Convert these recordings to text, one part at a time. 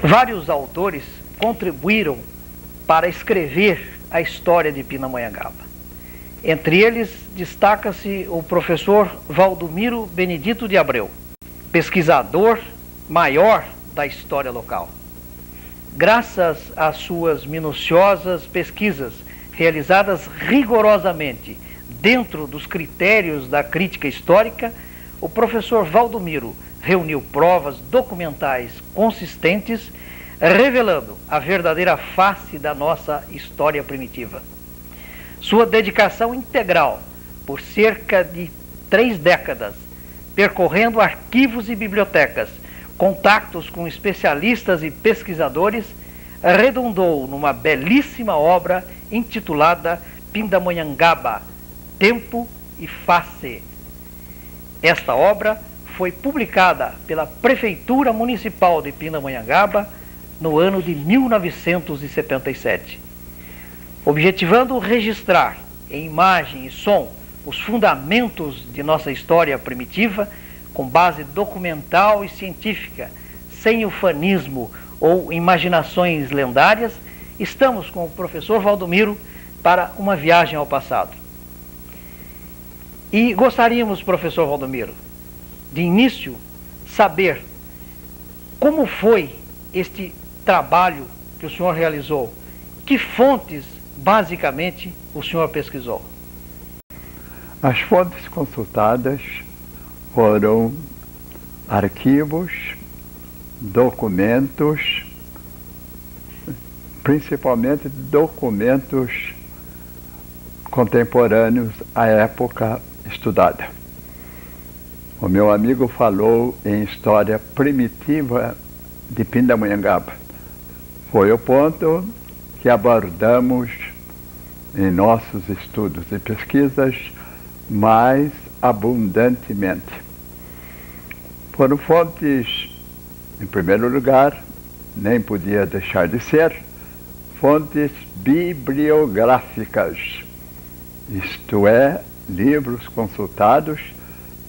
Vários autores contribuíram para escrever a história de Pindamonhangaba. Entre eles, destaca-se o professor Valdomiro Benedito de Abreu, pesquisador maior da história local. Graças às suas minuciosas pesquisas, realizadas rigorosamente dentro dos critérios da crítica histórica, o professor Valdomiro reuniu provas documentais consistentes, revelando a verdadeira face da nossa história primitiva. Sua dedicação integral, por cerca de 3 décadas, percorrendo arquivos e bibliotecas, contatos com especialistas e pesquisadores, redundou numa belíssima obra intitulada Pindamonhangaba, Tempo e Face. Esta obra foi publicada pela Prefeitura Municipal de Pindamonhangaba no ano de 1977. Objetivando registrar em imagem e som os fundamentos de nossa história primitiva, com base documental e científica, sem ufanismo ou imaginações lendárias, estamos com o professor Valdomiro para uma viagem ao passado. E gostaríamos, professor Valdomiro, de início, saber como foi este trabalho que o senhor realizou, que fontes, basicamente, o senhor pesquisou. As fontes consultadas foram arquivos, documentos, principalmente documentos contemporâneos à época estudada. O meu amigo falou em história primitiva de Pindamonhangaba. Foi o ponto que abordamos em nossos estudos e pesquisas mais abundantemente. Foram fontes, em primeiro lugar, nem podia deixar de ser, fontes bibliográficas, isto é, livros consultados,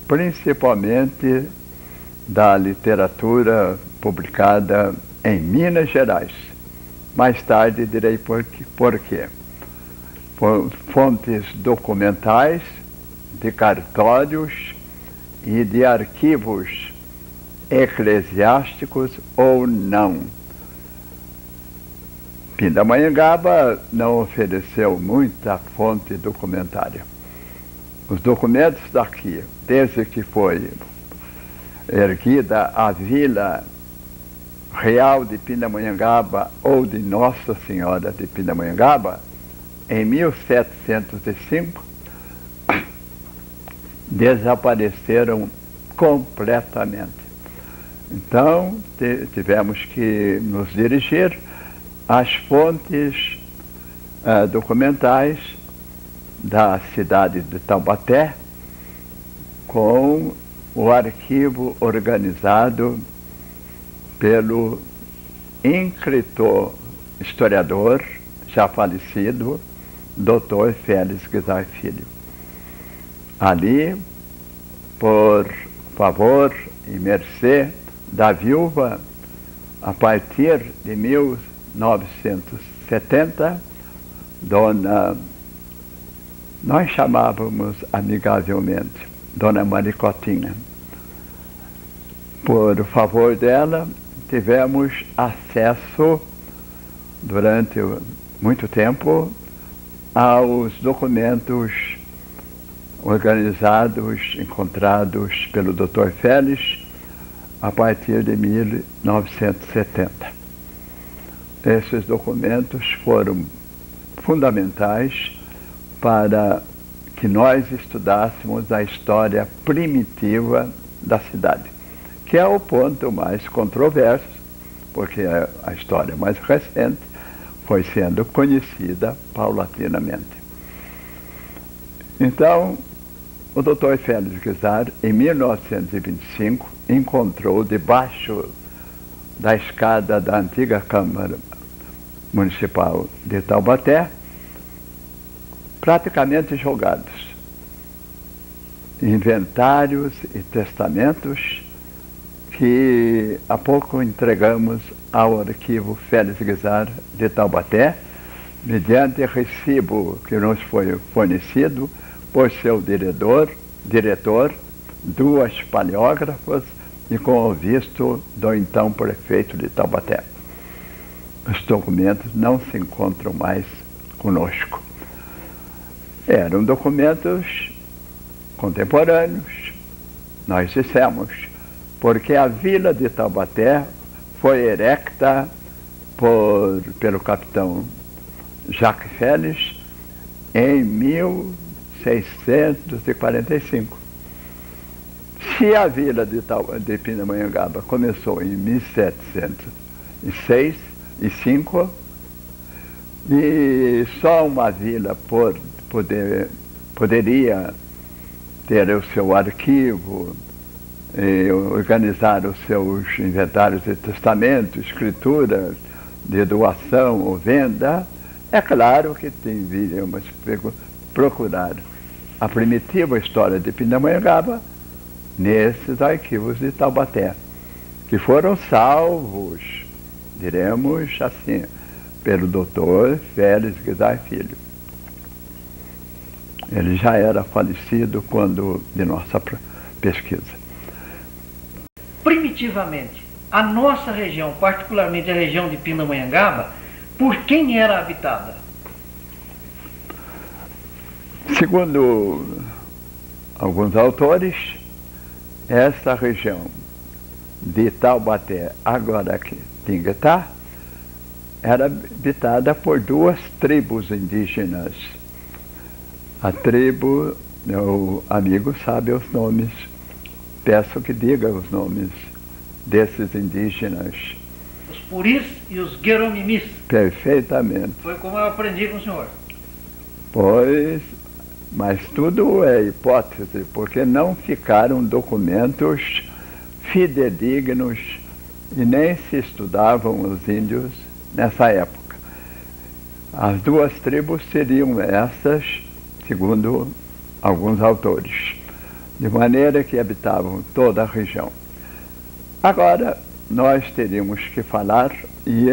principalmente da literatura publicada em Minas Gerais. Mais tarde direi por quê. Fontes documentais, de cartórios e de arquivos eclesiásticos ou não. Pindamonhangaba não ofereceu muita fonte documentária. Os documentos daqui, desde que foi erguida a Vila Real de Pindamonhangaba ou de Nossa Senhora de Pindamonhangaba, em 1705, desapareceram completamente. Então, tivemos que nos dirigir às fontes documentais da cidade de Taubaté, com o arquivo organizado pelo ínclito historiador, já falecido, Dr. Félix Guizar Filho. Ali, por favor e mercê da viúva, a partir de 1970, nós chamávamos amigavelmente Dona Maricotinha. Por favor dela, tivemos acesso durante muito tempo aos documentos organizados, encontrados pelo Dr. Félix a partir de 1970. Esses documentos foram fundamentais para que nós estudássemos a história primitiva da cidade, que é o ponto mais controverso, porque a história mais recente foi sendo conhecida paulatinamente. Então, o Dr. Félix Guizar, em 1925, encontrou debaixo da escada da antiga Câmara Municipal de Taubaté, praticamente jogados, inventários e testamentos que há pouco entregamos ao arquivo Félix Guizar de Taubaté, mediante recibo que nos foi fornecido por seu diretor, 2 paleógrafas e com o visto do então prefeito de Taubaté. Os documentos não se encontram mais conosco. Eram documentos contemporâneos, nós dissemos, porque a vila de Taubaté foi erecta pelo capitão Jacques Félix em 1645. Se a vila de Pindamonhangaba começou em 1706 e 5, e só uma vila poderia ter o seu arquivo, organizar os seus inventários de testamento, escrituras de doação ou venda, é claro que deveríamos procurar a primitiva história de Pindamonhangaba nesses arquivos de Taubaté, que foram salvos, diremos assim, pelo doutor Félix Guizar Filho. Ele já era falecido quando de nossa pesquisa. Primitivamente, a nossa região, particularmente a região de Pindamonhangaba, por quem era habitada? Segundo alguns autores, essa região de Taubaté, agora aqui, Tinguetá, era habitada por 2 tribos indígenas. A tribo, meu amigo sabe os nomes, peço que diga os nomes desses indígenas. Os Puris e os Gueromimis. Perfeitamente. Foi como eu aprendi com o senhor. Pois, mas tudo é hipótese, porque não ficaram documentos fidedignos e nem se estudavam os índios nessa época. As 2 tribos seriam essas, segundo alguns autores, de maneira que habitavam toda a região. Agora, nós teríamos que falar, e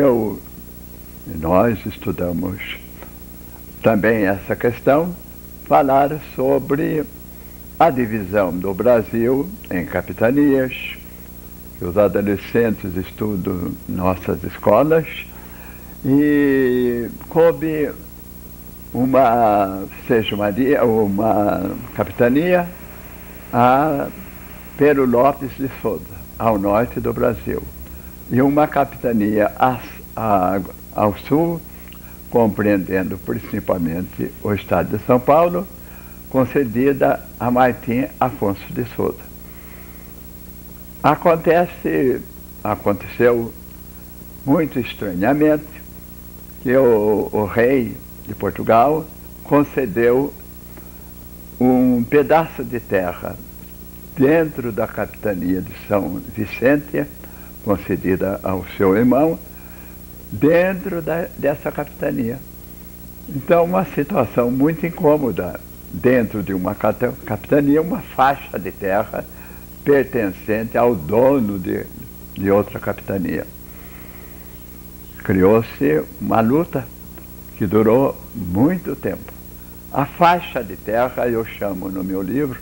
nós estudamos também essa questão, falar sobre a divisão do Brasil em capitanias, que os adolescentes estudam em nossas escolas, e coube uma capitania a Pero Lopes de Souza, ao norte do Brasil, e uma capitania ao sul, compreendendo principalmente o estado de São Paulo, concedida a Martim Afonso de Souza. Aconteceu muito estranhamente que o rei de Portugal concedeu um pedaço de terra dentro da capitania de São Vicente, concedida ao seu irmão, dentro dessa capitania. Então, uma situação muito incômoda. Dentro de uma capitania, uma faixa de terra pertencente ao dono de outra capitania. Criou-se uma luta que durou muito tempo. A faixa de terra, eu chamo no meu livro,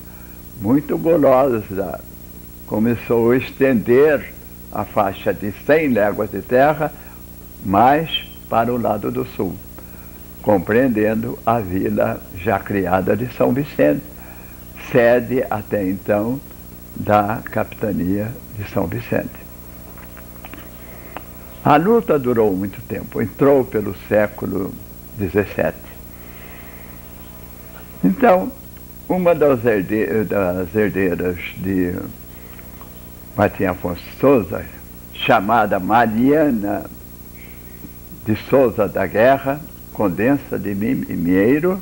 muito golosa, começou a estender a faixa de 100 léguas de terra mais para o lado do sul, compreendendo a vila já criada de São Vicente, sede até então da capitania de São Vicente. A luta durou muito tempo, entrou pelo século XVII. Então, uma das herdeiras de Martim Afonso de Souza, chamada Mariana de Souza da Guerra, Condessa de Mieiro,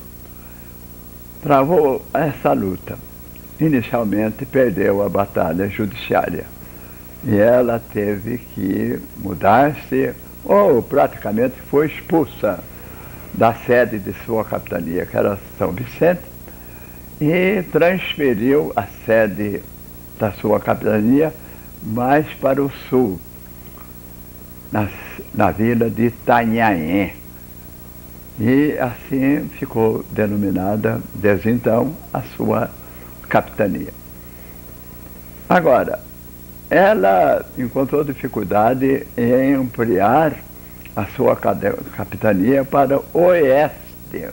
travou essa luta. Inicialmente perdeu a batalha judiciária e ela teve que mudar-se, ou praticamente foi expulsa da sede de sua capitania, que era São Vicente, e transferiu a sede da sua capitania mais para o sul, na vila de Itanhaém. E assim ficou denominada, desde então, a sua capitania. Agora, ela encontrou dificuldade em ampliar a sua capitania para o oeste,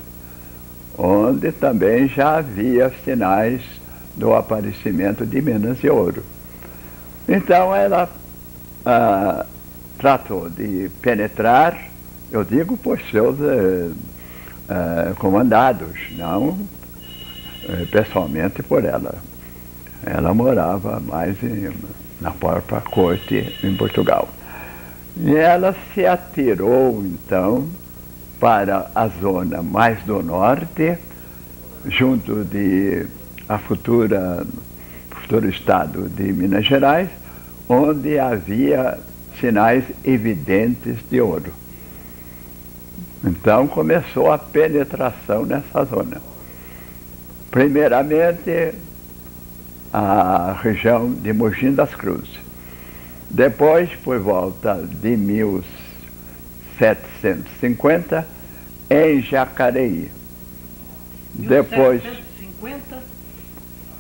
onde também já havia sinais do aparecimento de minas de ouro. Então ela tratou de penetrar, eu digo por seus comandados, não pessoalmente por ela. Ela morava mais na própria corte em Portugal. E ela se atirou, então, para a zona mais do norte, junto de futuro estado de Minas Gerais, onde havia sinais evidentes de ouro. Então começou a penetração nessa zona. Primeiramente, a região de Mogi das Cruzes. Depois, por volta de 1750, em Jacareí. Depois, 1750?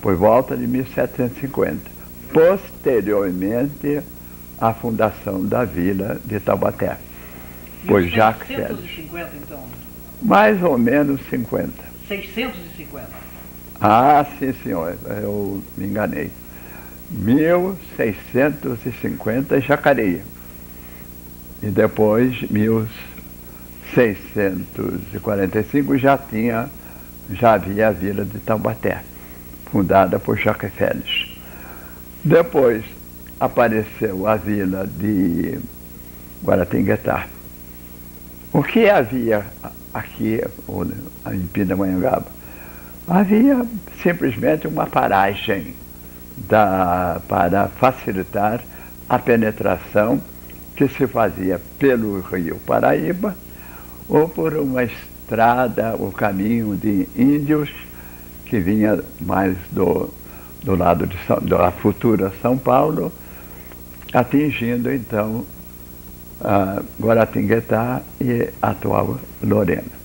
por volta de 1750. Posteriormente, a fundação da vila de Taubaté, por Jacques Félix. 650, então? Mais ou menos 50. 650. Ah, sim, senhor, eu me enganei. 1650, Jacareí. E depois, 1645, já havia a vila de Taubaté, fundada por Jacques Félix. Depois apareceu a vila de Guaratinguetá. O que havia aqui em Pindamonhangaba? Havia simplesmente uma paragem para facilitar a penetração que se fazia pelo rio Paraíba ou por uma estrada, o caminho de índios que vinha mais do lado da futura São Paulo, atingindo então Guaratinguetá e a atual Lorena.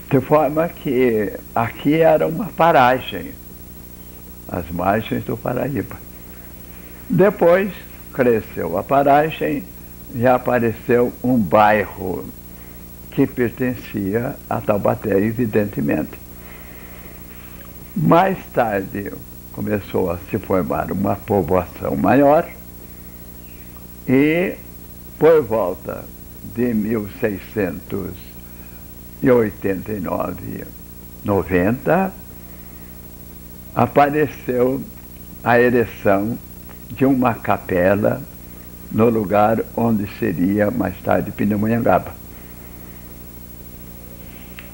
De forma que aqui era uma paragem, as margens do Paraíba. Depois cresceu a paragem e apareceu um bairro que pertencia a Taubaté, evidentemente. Mais tarde começou a se formar uma povoação maior e, por volta de 1689, 90, apareceu a ereção de uma capela no lugar onde seria mais tarde Pindamonhangaba.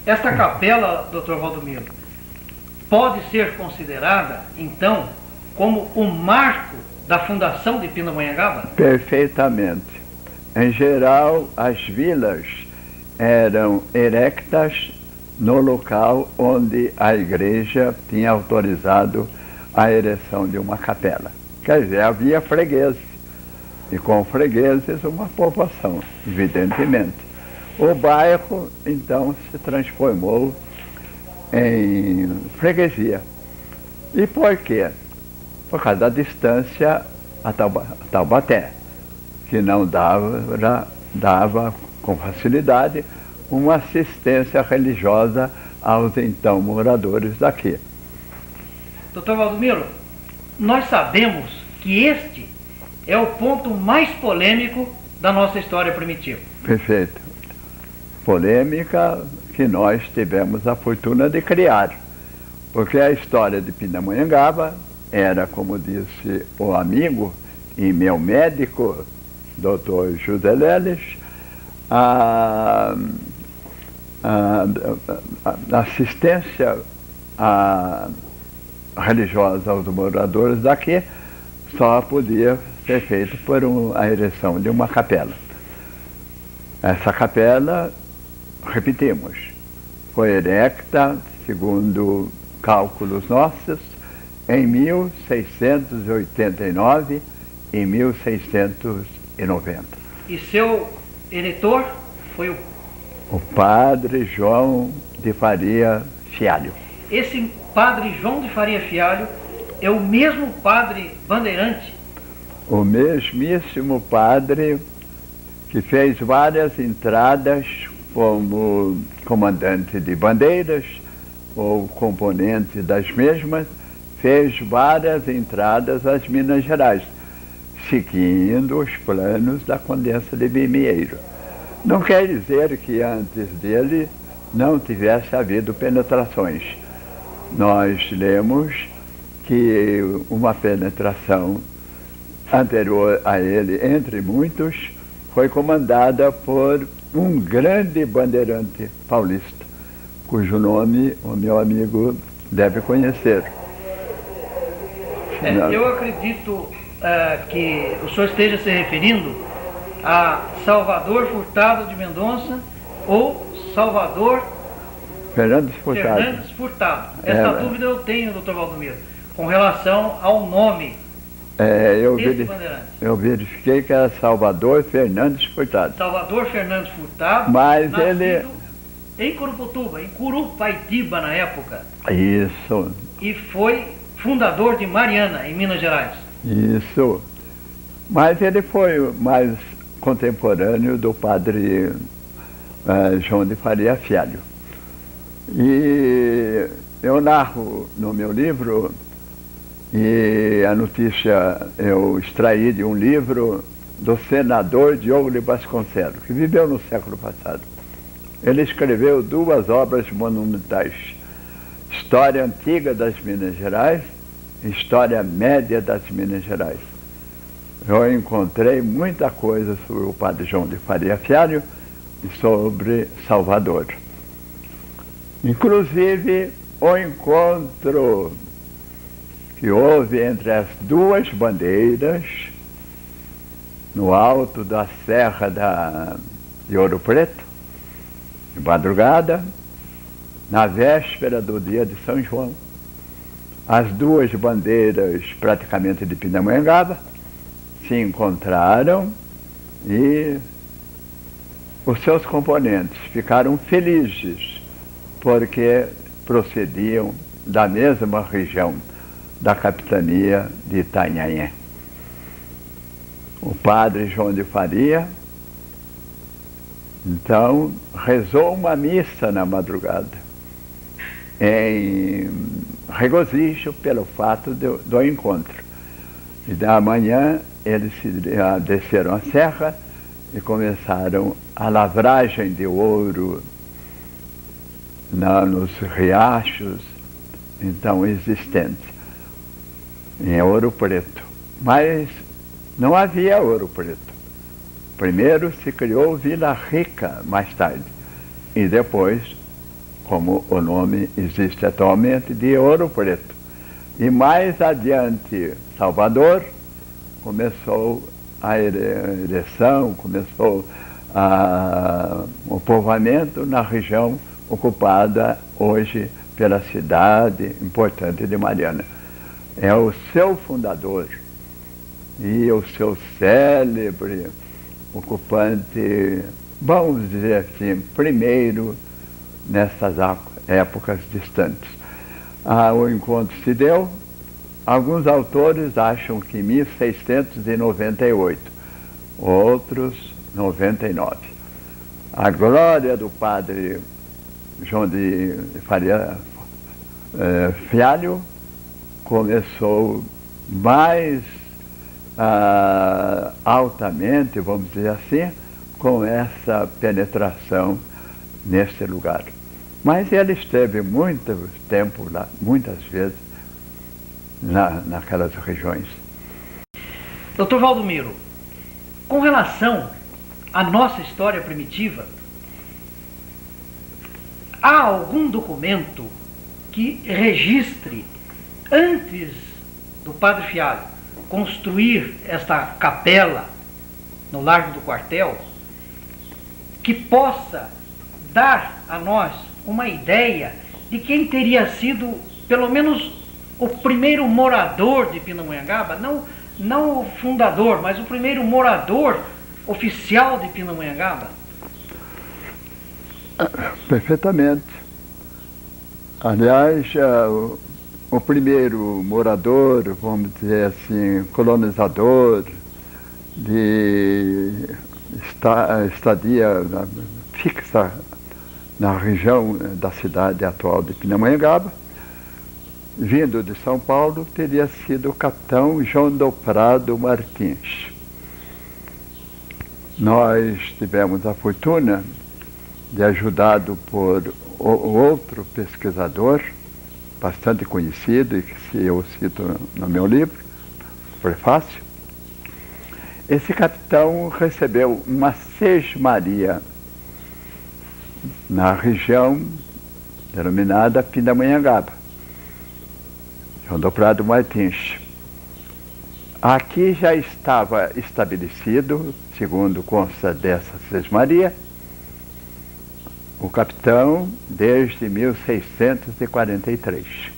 Esta capela, Dr. Valdomiro, pode ser considerada, então, como o marco da fundação de Pindamonhangaba? Perfeitamente. Em geral, as vilas eram erectas no local onde a igreja tinha autorizado a ereção de uma capela. Quer dizer, havia fregueses, e com fregueses uma povoação, evidentemente. O bairro, então, se transformou em freguesia. E por quê? Por causa da distância a Taubaté, que não dava com facilidade uma assistência religiosa aos então moradores daqui. Dr. Valdomiro, nós sabemos que este é o ponto mais polêmico da nossa história primitiva. Perfeito. Polêmica que nós tivemos a fortuna de criar, porque a história de Pindamonhangaba era, como disse o amigo e meu médico, Dr. José Leles, a assistência religiosa aos moradores daqui só podia ser feita por a ereção de uma capela. Essa capela, repetimos, foi erecta, segundo cálculos nossos, em 1689 e 1690. E seu eleitor foi o padre João de Faria Fialho. Esse padre João de Faria Fialho é o mesmo padre bandeirante? O mesmíssimo padre que fez várias entradas como comandante de bandeiras ou componente das mesmas, fez várias entradas às Minas Gerais, seguindo os planos da Condessa de Vimieiro. Não quer dizer que antes dele não tivesse havido penetrações. Nós lemos que uma penetração anterior a ele, entre muitos, foi comandada por um grande bandeirante paulista, cujo nome o meu amigo deve conhecer. Eu acredito que o senhor esteja se referindo a Salvador Furtado de Mendonça ou Salvador Fernandes Furtado. Essa dúvida eu tenho, doutor Valdomiro, com relação ao nome desse bandeirante. Eu verifiquei que era Salvador Fernandes Furtado. Salvador Fernandes Furtado, mas nascido ele... em Curuputuba, em Curupaitiba na época. Isso. E foi fundador de Mariana, em Minas Gerais. Isso. Mas ele foi mais contemporâneo do padre João de Faria Fialho. E eu narro no meu livro, e a notícia eu extraí de um livro do senador Diogo de Vasconcelos, que viveu no século passado. Ele escreveu 2 obras monumentais: História Antiga das Minas Gerais e História Média das Minas Gerais. Eu encontrei muita coisa sobre o padre João de Faria Fialho e sobre Salvador. Inclusive, o encontro que houve entre as 2 bandeiras no alto da Serra de Ouro Preto, de madrugada, na véspera do dia de São João. As 2 bandeiras, praticamente de Pindamonhangaba, se encontraram e os seus componentes ficaram felizes porque procediam da mesma região da capitania de Itanhaém. O padre João de Faria, então, rezou uma missa na madrugada, em regozijo pelo fato do encontro. E da manhã eles desceram a serra e começaram a lavragem de ouro nos riachos então existentes, em Ouro Preto. Mas não havia Ouro Preto. Primeiro se criou Vila Rica, mais tarde, e depois, como o nome existe atualmente, de Ouro Preto. E mais adiante, Salvador, começou a ereção, começou o povoamento na região ocupada hoje pela cidade importante de Mariana. É o seu fundador e o seu célebre ocupante, vamos dizer assim, primeiro nessas épocas distantes. O encontro se deu, alguns autores acham que em 1698, outros 99. A glória do padre João de Faria Fialho começou mais altamente, vamos dizer assim, com essa penetração nesse lugar. Mas ele esteve muito tempo lá, muitas vezes, naquelas regiões. Doutor Valdomiro, com relação à nossa história primitiva, há algum documento que registre, antes do padre Fialho construir esta capela no Largo do Quartel, que possa dar a nós uma ideia de quem teria sido, pelo menos, o primeiro morador de Pindamonhangaba, não o fundador, mas o primeiro morador oficial de Pindamonhangaba? Perfeitamente. Aliás, o primeiro morador, vamos dizer assim, colonizador, de estadia fixa na região da cidade atual de Pindamonhangaba, vindo de São Paulo, teria sido o capitão João do Prado Martins. Nós tivemos a fortuna de, ajudado por outro pesquisador, bastante conhecido, e que eu cito no meu livro, prefácio. Esse capitão recebeu uma sesmaria na região denominada Pindamonhangaba, João do Prado Martins. Aqui já estava estabelecido, segundo consta dessa sesmaria, o capitão desde 1643.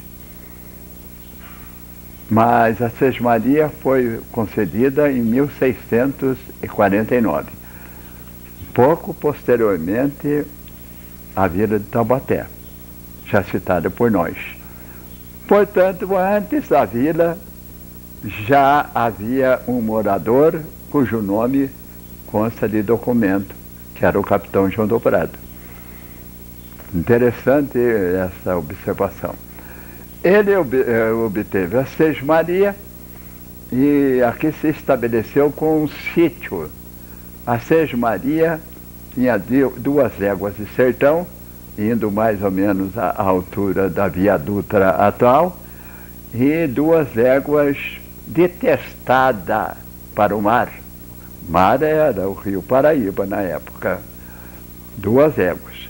Mas a sesmaria foi concedida em 1649, pouco posteriormente à vila de Taubaté, já citada por nós. Portanto, antes da vila já havia um morador cujo nome consta de documento, que era o capitão João do Prado. Interessante essa observação. Ele obteve a sesmaria e aqui se estabeleceu com um sítio. A sesmaria tinha 2 léguas de sertão, indo mais ou menos à altura da Via Dutra atual, e 2 léguas detestada para o mar. Mar era o Rio Paraíba na época, 2 léguas.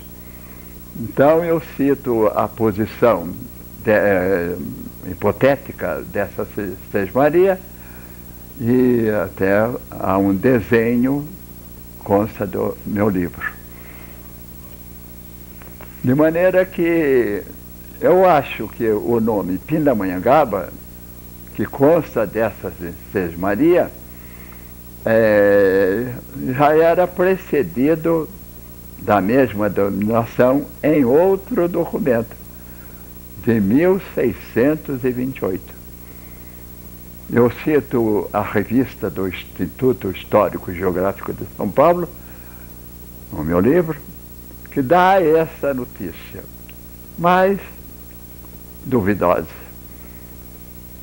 Então eu cito a posição hipotética dessa sesmaria, e até há um desenho consta do meu livro. De maneira que eu acho que o nome Pindamonhangaba, que consta dessa sesmaria, já era precedido da mesma denominação em outro documento, de 1628. Eu cito a revista do Instituto Histórico e Geográfico de São Paulo, no meu livro, que dá essa notícia, mas duvidosa,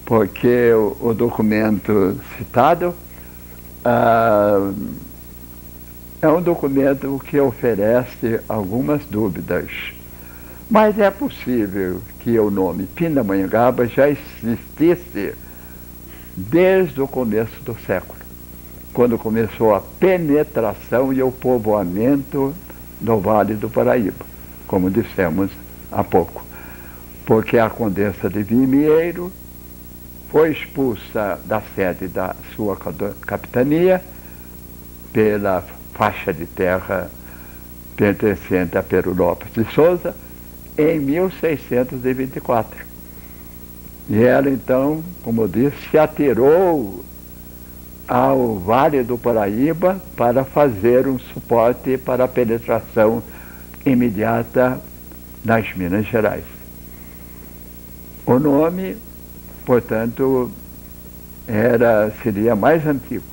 porque o documento citado é um documento que oferece algumas dúvidas. Mas é possível que o nome Pindamonhangaba já existisse desde o começo do século, quando começou a penetração e o povoamento do Vale do Paraíba, como dissemos há pouco. Porque a Condessa de Vimieiro foi expulsa da sede da sua capitania pela faixa de terra pertencente a Pero Lopes de Souza em 1624. E ela então, como eu disse, se atirou ao Vale do Paraíba para fazer um suporte para a penetração imediata nas Minas Gerais. O nome, portanto, seria mais antigo.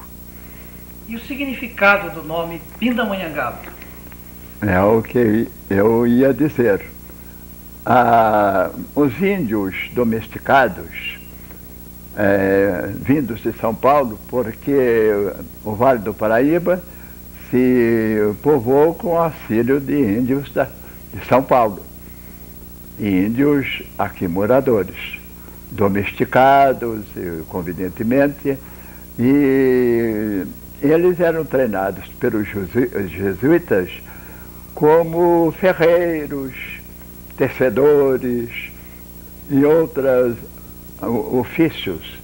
E o significado do nome Pindamonhangaba? É o que eu ia dizer. Os índios domesticados, vindos de São Paulo, porque o Vale do Paraíba se povoou com auxílio de índios de São Paulo. Índios aqui moradores, domesticados, convenientemente, e eles eram treinados pelos jesuítas como ferreiros, tecedores e outros ofícios,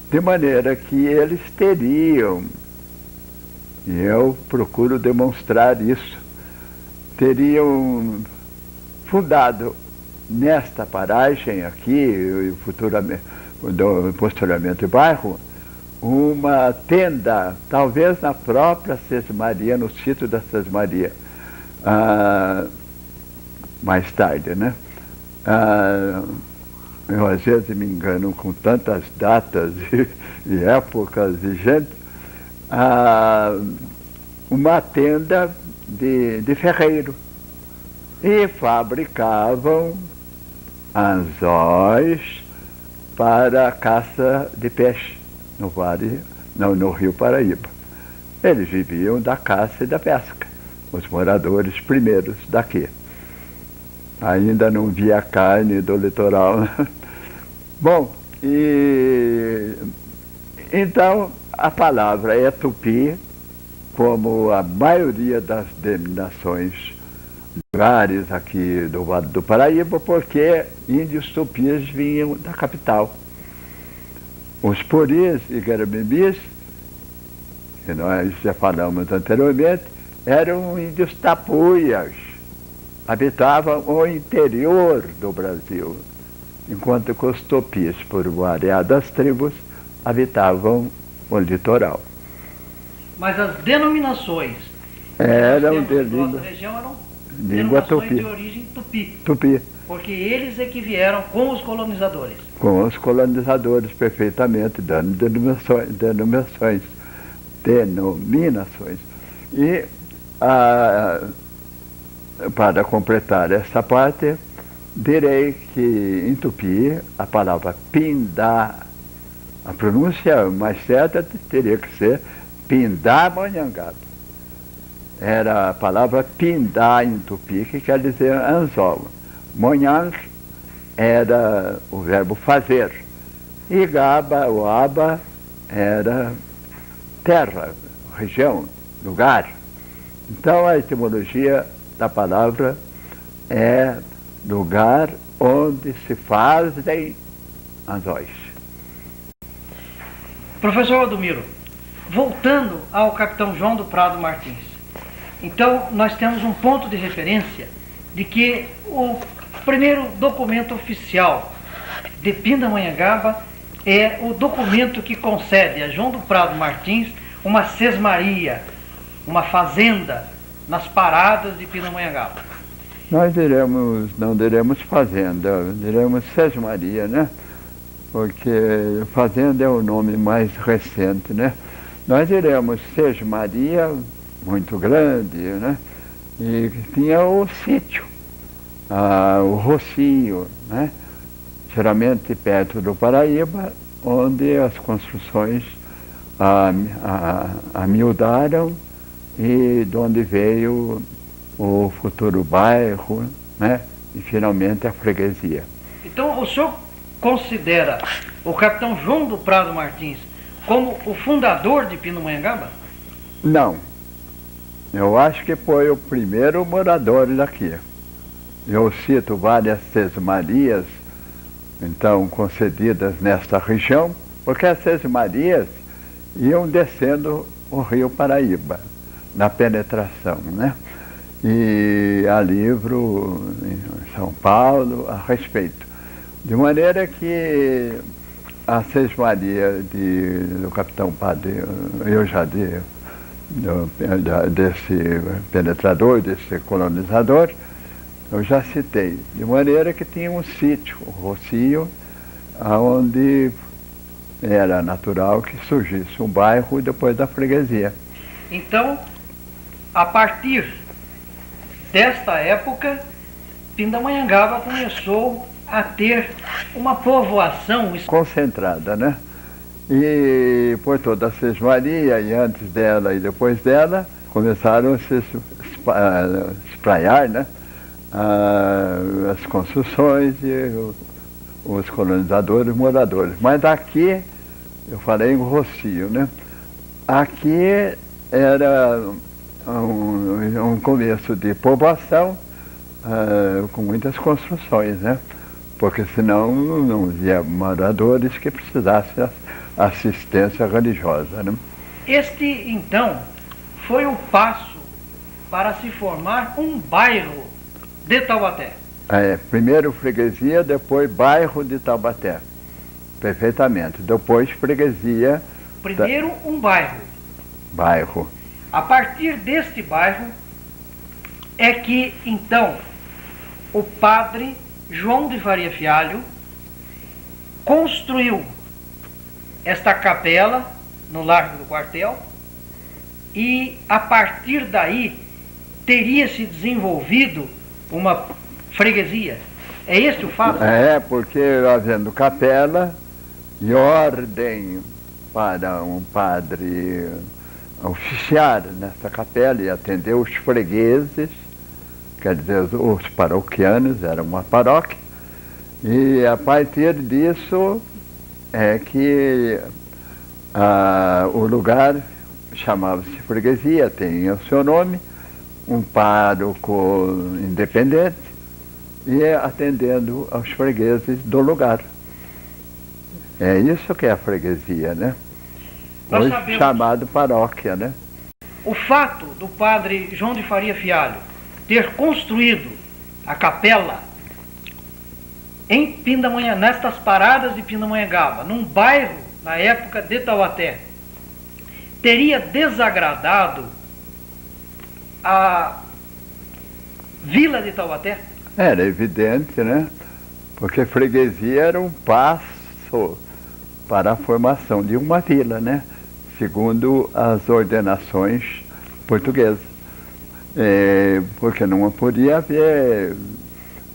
de maneira que eles teriam, e eu procuro demonstrar isso, teriam fundado nesta paragem aqui, e posteriormente bairro, uma tenda, talvez na própria Sesmaria, no sítio da Sesmaria, mais tarde, né? Eu às vezes me engano com tantas datas e épocas e gente, uma tenda de ferreiro, e fabricavam anzóis para a caça de peixe no Rio Paraíba. Eles viviam da caça e da pesca, os moradores primeiros daqui. Ainda não via a carne do litoral, né? Bom, então a palavra é tupi, como a maioria das denominações lugares aqui do Vale do Paraíba, porque índios tupis vinham da capital. Os puris e garambembis, que nós já falamos anteriormente, eram índios tapuias, habitavam o interior do Brasil, enquanto que os tupis, por variadas tribos, habitavam o litoral. Mas as denominações eram de nossa região eram língua denominações tupi. de origem tupi. Tupi. Porque eles é que vieram com os colonizadores. Com os colonizadores, perfeitamente, dando denominações. E, para completar essa parte, direi que em tupi a palavra pindá, a pronúncia mais certa teria que ser Pindamonhangaba. Era a palavra pindá em tupi, que quer dizer anzol. Monhang era o verbo fazer. E gaba, o aba, era terra, região, lugar. Então a etimologia da palavra é lugar onde se fazem anzóis. Professor Valdomiro, voltando ao capitão João do Prado Martins, então nós temos um ponto de referência de que o primeiro documento oficial de Pindamonhangaba é o documento que concede a João do Prado Martins uma sesmaria, uma fazenda nas paradas de Pindamonhangaba. Nós não diremos fazenda, diremos sesmaria, né? Porque fazenda é o nome mais recente, né? Nós diremos sesmaria, muito grande, né? E tinha o sítio, o rocio, né? Geralmente perto do Paraíba, onde as construções amiudaram e de onde veio o futuro bairro, né? E finalmente a freguesia. Então o senhor considera o capitão João do Prado Martins como o fundador de Pindamonhangaba? Não. Eu acho que foi o primeiro morador daqui. Eu cito várias sesmarias, então, concedidas nesta região, porque as sesmarias iam descendo o Rio Paraíba, na penetração, né? E há livro em São Paulo a respeito. De maneira que a sesmaria do capitão Padre, desse penetrador, desse colonizador, eu já citei. De maneira que tinha um sítio, o Rocio, onde era natural que surgisse um bairro depois da freguesia. Então, a partir desta época, Pindamonhangaba começou a ter uma povoação concentrada, né? E por toda a sesmaria, e antes dela e depois dela, começaram a se espraiar, né? As construções e os colonizadores, moradores. Mas aqui, eu falei em Rocio, né? Aqui era um começo de povoação com muitas construções, né? Porque senão não havia moradores que precisassem assistência religiosa, né? Este, então, foi o passo para se formar um bairro de Taubaté. Primeiro freguesia, depois bairro de Taubaté. Perfeitamente. Depois freguesia. Primeiro um bairro. Bairro. A partir deste bairro é que, então, o padre João de Faria Fialho construiu esta capela no Largo do Quartel e, a partir daí, teria se desenvolvido uma freguesia. É este o fato? Porque havendo capela e ordem para um padre oficiar nessa capela e atender os fregueses, quer dizer, os paroquianos, era uma paróquia, e a partir disso é que o lugar chamava-se freguesia, tinha o seu nome, um pároco independente, e atendendo aos fregueses do lugar. É isso que é a freguesia, né? Nós hoje sabemos, chamado paróquia, né? O fato do padre João de Faria Fialho ter construído a capela em Pindamonhangaba, nestas paradas de Pindamonhangaba, num bairro, na época de Taubaté, teria desagradado a vila de Taubaté? Era evidente, né? Porque freguesia era um passo para a formação de uma vila, né? Segundo as ordenações portuguesas. Porque não podia haver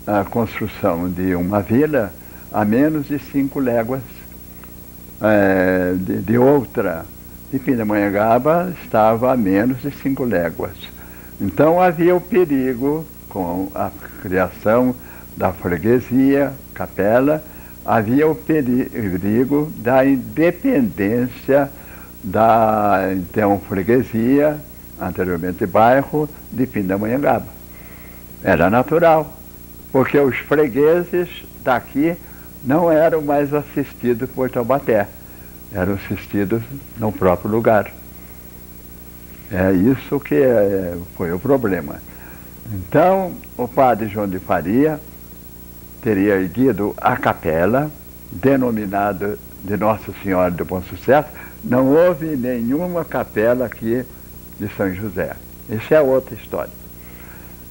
a construção de uma vila a menos de 5 léguas de outra. E Pindamonhangaba estava a menos de 5 léguas. Então havia o perigo, com a criação da freguesia, capela, havia o perigo da independência da, então, freguesia, anteriormente bairro, de Pindamonhangaba. Era natural, porque os fregueses daqui não eram mais assistidos por Taubaté, eram assistidos no próprio lugar. É isso que foi o problema. Então, o padre João de Faria teria erguido a capela, denominada de Nossa Senhora do Bom Sucesso. Não houve nenhuma capela aqui de São José. Isso é outra história.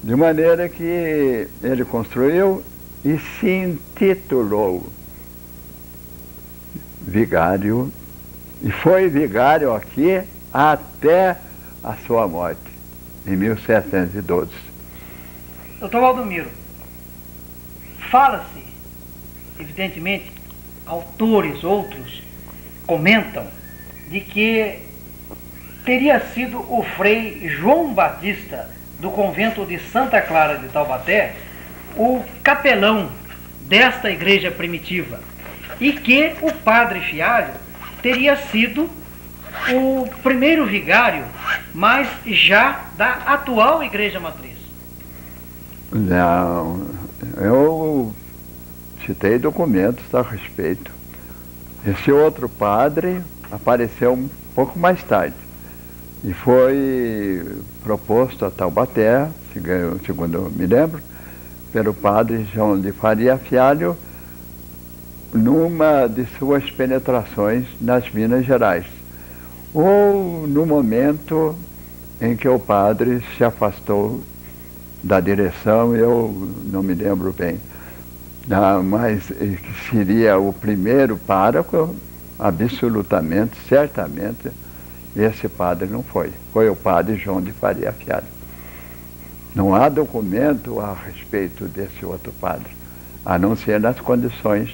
De maneira que ele construiu e se intitulou vigário, e foi vigário aqui até a sua morte, em 1712. Doutor Valdomiro, fala-se, evidentemente, autores, outros, comentam, de que teria sido o frei João Batista, do convento de Santa Clara de Taubaté, o capelão desta igreja primitiva, e que o padre Fialho teria sido o primeiro vigário, mas já da atual igreja matriz. Não, eu citei documentos a respeito. Esse outro padre apareceu um pouco mais tarde e foi proposto a Taubaté, segundo eu me lembro, pelo padre João de Faria Fialho, numa de suas penetrações nas Minas Gerais, ou no momento em que o padre se afastou da direção, eu não me lembro bem, mas que seria o primeiro pároco, absolutamente, certamente, esse padre não foi. Foi o padre João de Faria Fialho. Não há documento a respeito desse outro padre, a não ser nas condições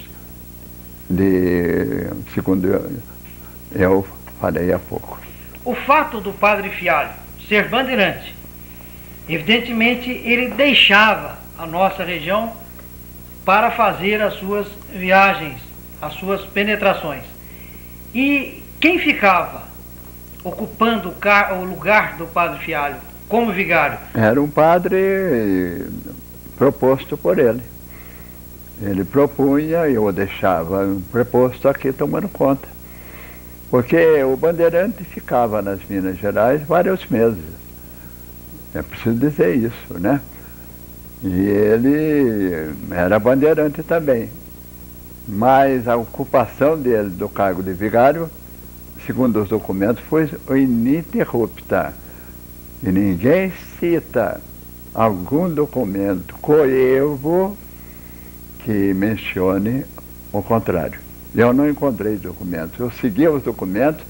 de, segundo eu falei há pouco. O fato do padre Fialho ser bandeirante, evidentemente ele deixava a nossa região para fazer as suas viagens, as suas penetrações. E quem ficava ocupando o lugar do padre Fialho como vigário? Era um padre proposto por ele. Ele propunha e eu deixava preposto aqui tomando conta. Porque o bandeirante ficava nas Minas Gerais vários meses. É preciso dizer isso, né? E ele era bandeirante também. Mas a ocupação dele do cargo de vigário, segundo os documentos, foi ininterrupta. E ninguém cita algum documento coevo que mencione o contrário. Eu não encontrei documentos. Eu segui os documentos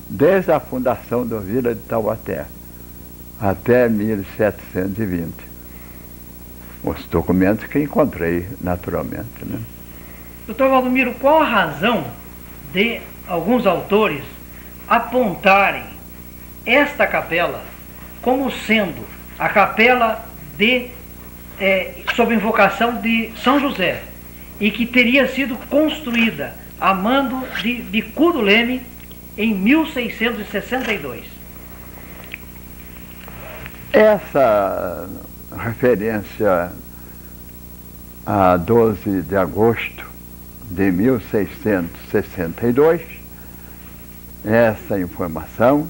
desde a fundação da Vila de Taubaté até 1720. Os documentos que encontrei, naturalmente, né? Doutor Valdomiro, qual a razão de alguns autores apontarem esta capela como sendo a capela sob invocação de São José e que teria sido construída a mando de Bicudo Leme em 1662? Essa referência a 12 de agosto de 1662, essa informação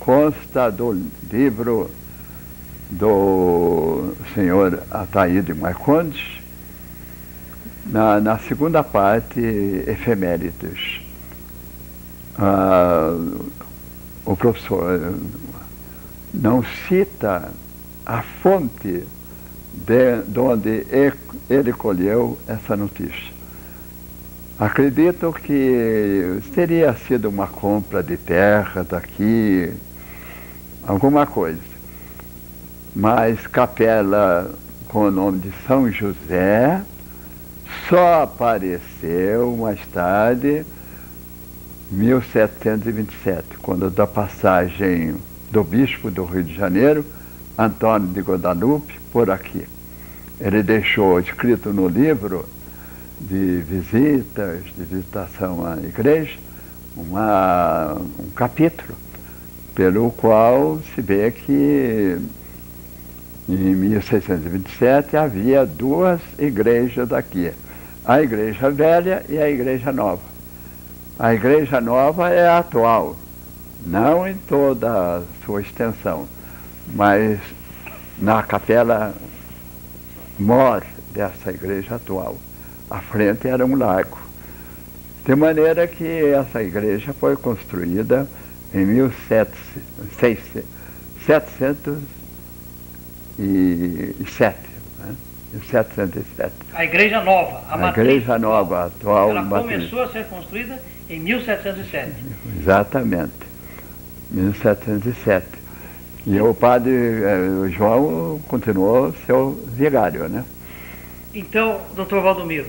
consta do livro do senhor Ataíde Marcondes, na segunda parte, Efemérides. O professor não cita a fonte de onde ele colheu essa notícia. Acredito que teria sido uma compra de terra daqui, alguma coisa. Mas capela com o nome de São José só apareceu mais tarde, 1727, quando da passagem do bispo do Rio de Janeiro, Antônio de Guadalupe, por aqui. Ele deixou escrito no livro de visitas, de visitação à igreja, um capítulo, pelo qual se vê que em 1627 havia duas igrejas aqui, a Igreja Velha e a Igreja Nova. A Igreja Nova é a atual, não em toda a sua extensão, mas na capela mor dessa igreja atual. À frente era um lago. De maneira que essa igreja foi construída em 1707, né? 1707. A Igreja Nova, a Igreja Nova, atual. Ela começou a ser construída em 1707. Exatamente, 1707. E o padre João continuou seu vigário, né? Então, doutor Valdomiro,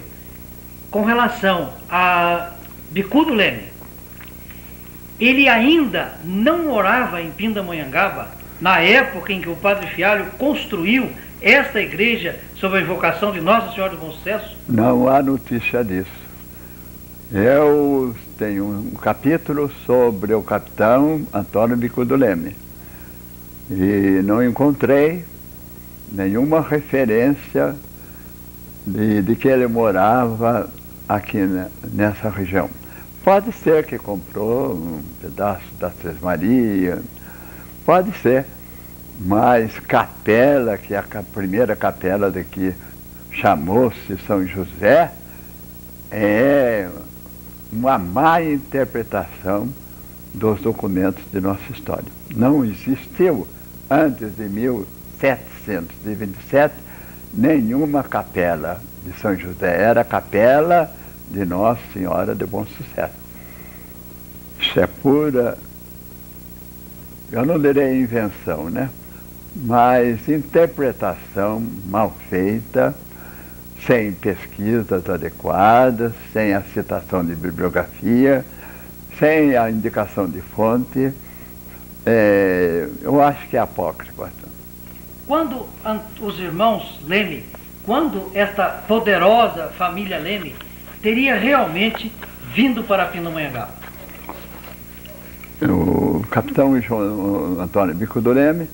com relação a Bicudo Leme, ele ainda não morava em Pindamonhangaba na época em que o padre Fialho construiu esta igreja sob a invocação de Nossa Senhora do Bom Sucesso? Não há notícia disso. Eu tenho um capítulo sobre o capitão Antônio Bicudo Leme e não encontrei nenhuma referência de que ele morava aqui nessa região. Pode ser que comprou um pedaço da Três Marias, pode ser, mas capela, que é a primeira capela daqui, chamou-se São José, é uma má interpretação dos documentos de nossa história. Não existiu, antes de 1727, nenhuma capela de São José. Era a capela de Nossa Senhora de Bom Sucesso. Isso é pura, eu não direi invenção, né? Mas interpretação mal feita, sem pesquisas adequadas, sem a citação de bibliografia, sem a indicação de fonte. Eu acho que é apócrifo. Quando os irmãos Leme, quando esta poderosa família Leme teria realmente vindo para Pindamonhangaba? O capitão João Antônio Bicudo Leme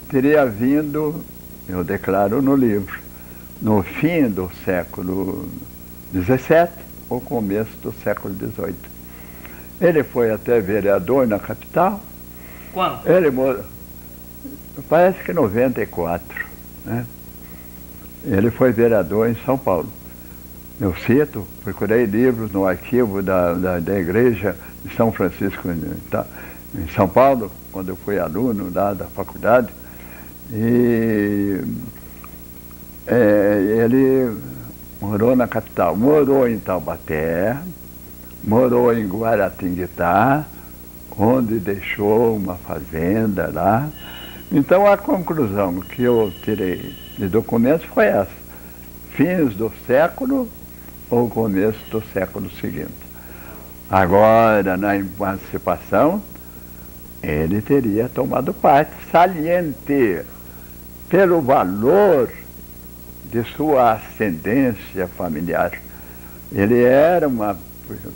teria vindo, eu declaro no livro, no fim do século XVII ou começo do século XVIII. Ele foi até vereador na capital. Quando? Ele morou, parece que em 94, né? ele foi vereador em São Paulo. Eu cito, procurei livros no arquivo da igreja de São Francisco, em São Paulo, quando eu fui aluno lá da faculdade. E ele morou na capital, morou em Taubaté, morou em Guaratinguetá, onde deixou uma fazenda lá. Então a conclusão que eu tirei de documentos foi essa: fins do século ou começo do século seguinte. Agora, na emancipação, ele teria tomado parte, saliente pelo valor de sua ascendência familiar. Ele era uma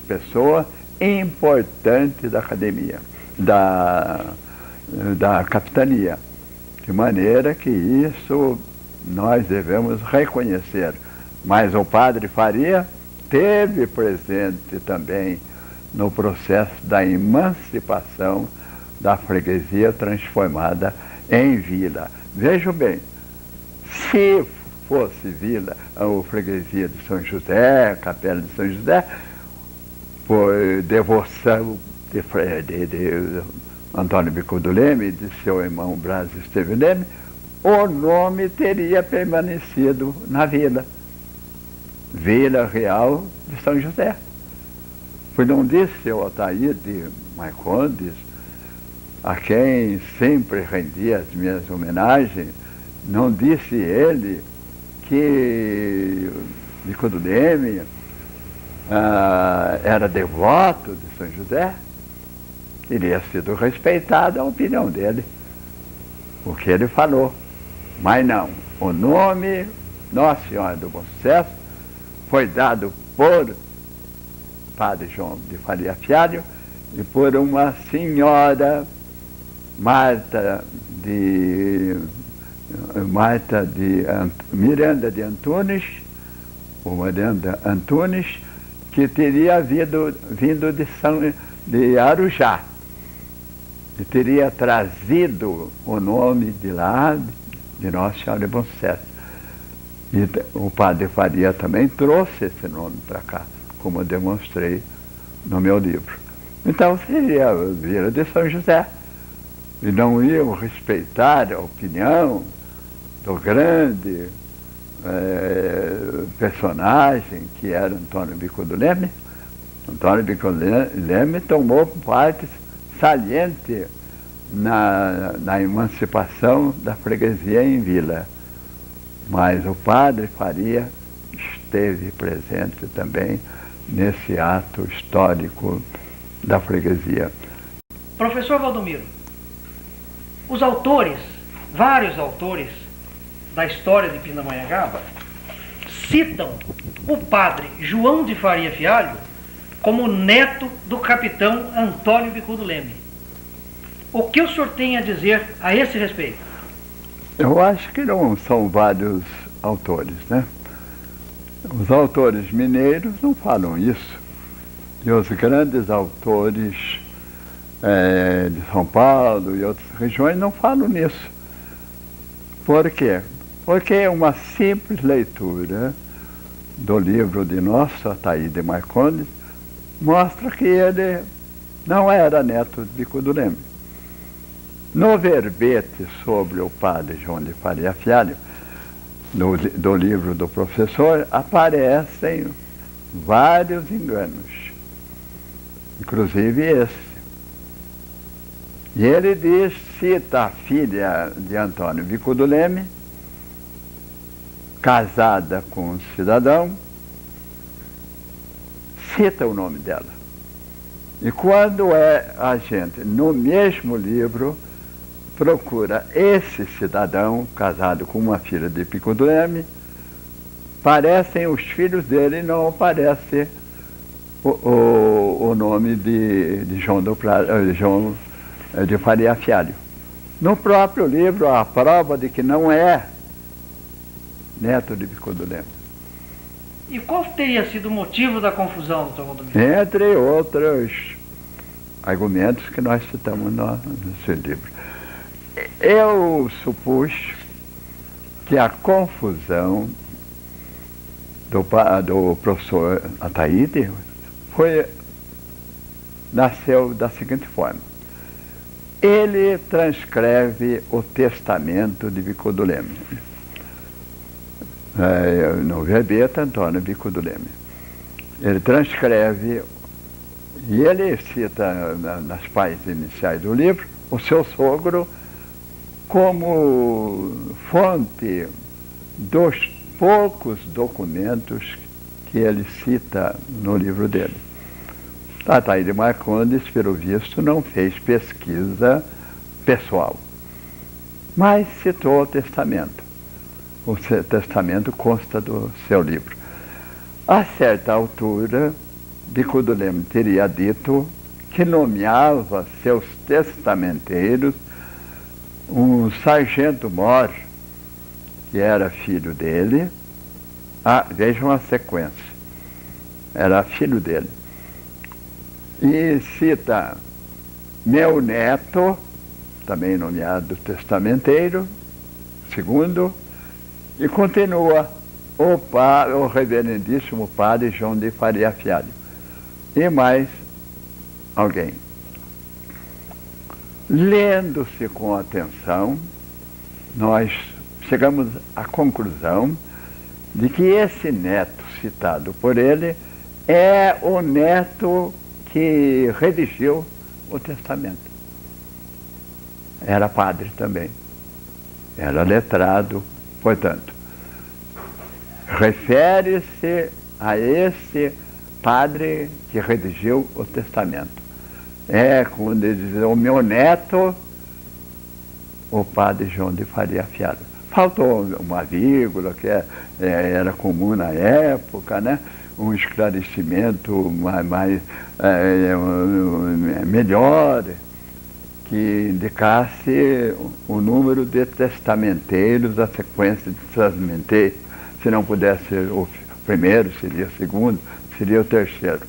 pessoa importante da academia, da capitania, de maneira que isso nós devemos reconhecer. Mas o padre Faria teve presente também no processo da emancipação da freguesia transformada em vila. Vejam bem, se fosse vila, ou freguesia de São José, Capela de São José, por devoção de Antônio Bicudo Leme e de seu irmão Brás Esteve Leme, o nome teria permanecido na vila. Vila Real de São José. Pois não disse o Altair de Marcondes, a quem sempre rendia as minhas homenagens, não disse ele que Bicudo Leme era devoto de São José? Teria sido respeitada a opinião dele, o que ele falou. Mas não, o nome Nossa Senhora do Bom Sucesso foi dado por Padre João de Faria Fialho e por uma senhora Miranda de Antunes, ou Miranda Antunes, que teria vindo de Arujá, e teria trazido o nome de lá, de Nossa Senhora de Bom Sucesso. E o padre Faria também trouxe esse nome para cá, como eu demonstrei no meu livro. Então seria a Vila de São José. E não iam respeitar a opinião do grande personagem que era Antônio Bicudo Leme. Antônio Bicudo Leme tomou parte saliente na emancipação da freguesia em vila. Mas o padre Faria esteve presente também nesse ato histórico da freguesia. Professor Valdomiro, os autores, vários autores da história de Pindamonhangaba, citam o padre João de Faria Fialho como neto do capitão Antônio Bicudo Leme. O que o senhor tem a dizer a esse respeito? Eu acho que não são vários autores, né? Os autores mineiros não falam isso. E os grandes autores de São Paulo e outras regiões não falam nisso. Por quê? Porque uma simples leitura do livro de nosso Altair de Marcondes mostra que ele não era neto de Bicudo Leme. No verbete sobre o padre João de Faria Fialho, do livro do professor, aparecem vários enganos, inclusive esse. E ele cita a filha de Antônio Bicudo Leme, casada com um cidadão, cita o nome dela. E quando a gente, no mesmo livro, procura esse cidadão casado com uma filha de Bicudo Leme, aparecem os filhos dele e não aparece o nome de João de Faria Fialho. No próprio livro há a prova de que não é neto de Bicudo Leme. E qual teria sido o motivo da confusão, doutor Valdomiro? Entre outros argumentos que nós citamos no seu livro. Eu supus que a confusão do professor Ataíde nasceu da seguinte forma. Ele transcreve o testamento de Bico do Leme, no verbete Antônio Bico do Leme. Ele transcreve e ele cita nas páginas iniciais do livro o seu sogro como fonte dos poucos documentos que ele cita no livro dele. Ataíde Marcondes, pelo visto, não fez pesquisa pessoal, mas citou o testamento. O testamento consta do seu livro. A certa altura, Bico do Leme teria dito que nomeava seus testamenteiros um sargento mor, que era filho dele. Vejam a sequência. Era filho dele. E cita meu neto, também nomeado testamenteiro, segundo, e continua o reverendíssimo padre João de Faria Fialho. E mais alguém. Lendo-se com atenção, nós chegamos à conclusão de que esse neto citado por ele é o neto que redigiu o testamento. Era padre também, era letrado, portanto, refere-se a esse padre que redigiu o testamento. Quando ele diz, o meu neto, o padre João de Faria Fialho. Faltou uma vírgula, que era comum na época, né? Um esclarecimento melhor, que indicasse o número de testamenteiros, a sequência de testamenteiros. Se não pudesse ser o primeiro, seria o segundo, seria o terceiro.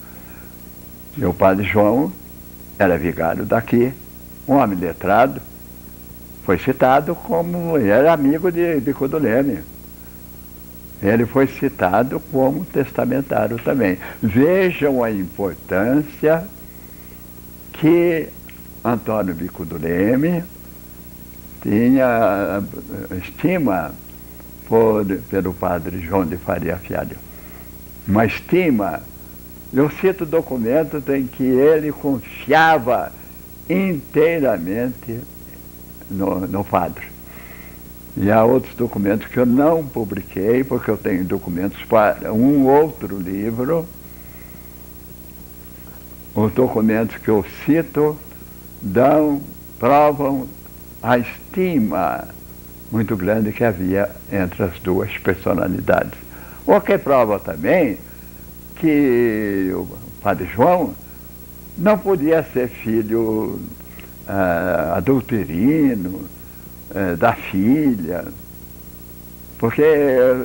E o padre João era vigário daqui, um homem letrado, foi citado como ele era amigo de Bico do Leme. Ele foi citado como testamentário também. Vejam a importância que Antônio Bico do Leme tinha estima pelo padre João de Faria Fialho. Uma estima. Eu cito documentos em que ele confiava inteiramente no padre. E há outros documentos que eu não publiquei, porque eu tenho documentos para um outro livro. Os documentos que eu cito provam a estima muito grande que havia entre as duas personalidades. O que prova também que o padre João não podia ser filho adulterino da filha, porque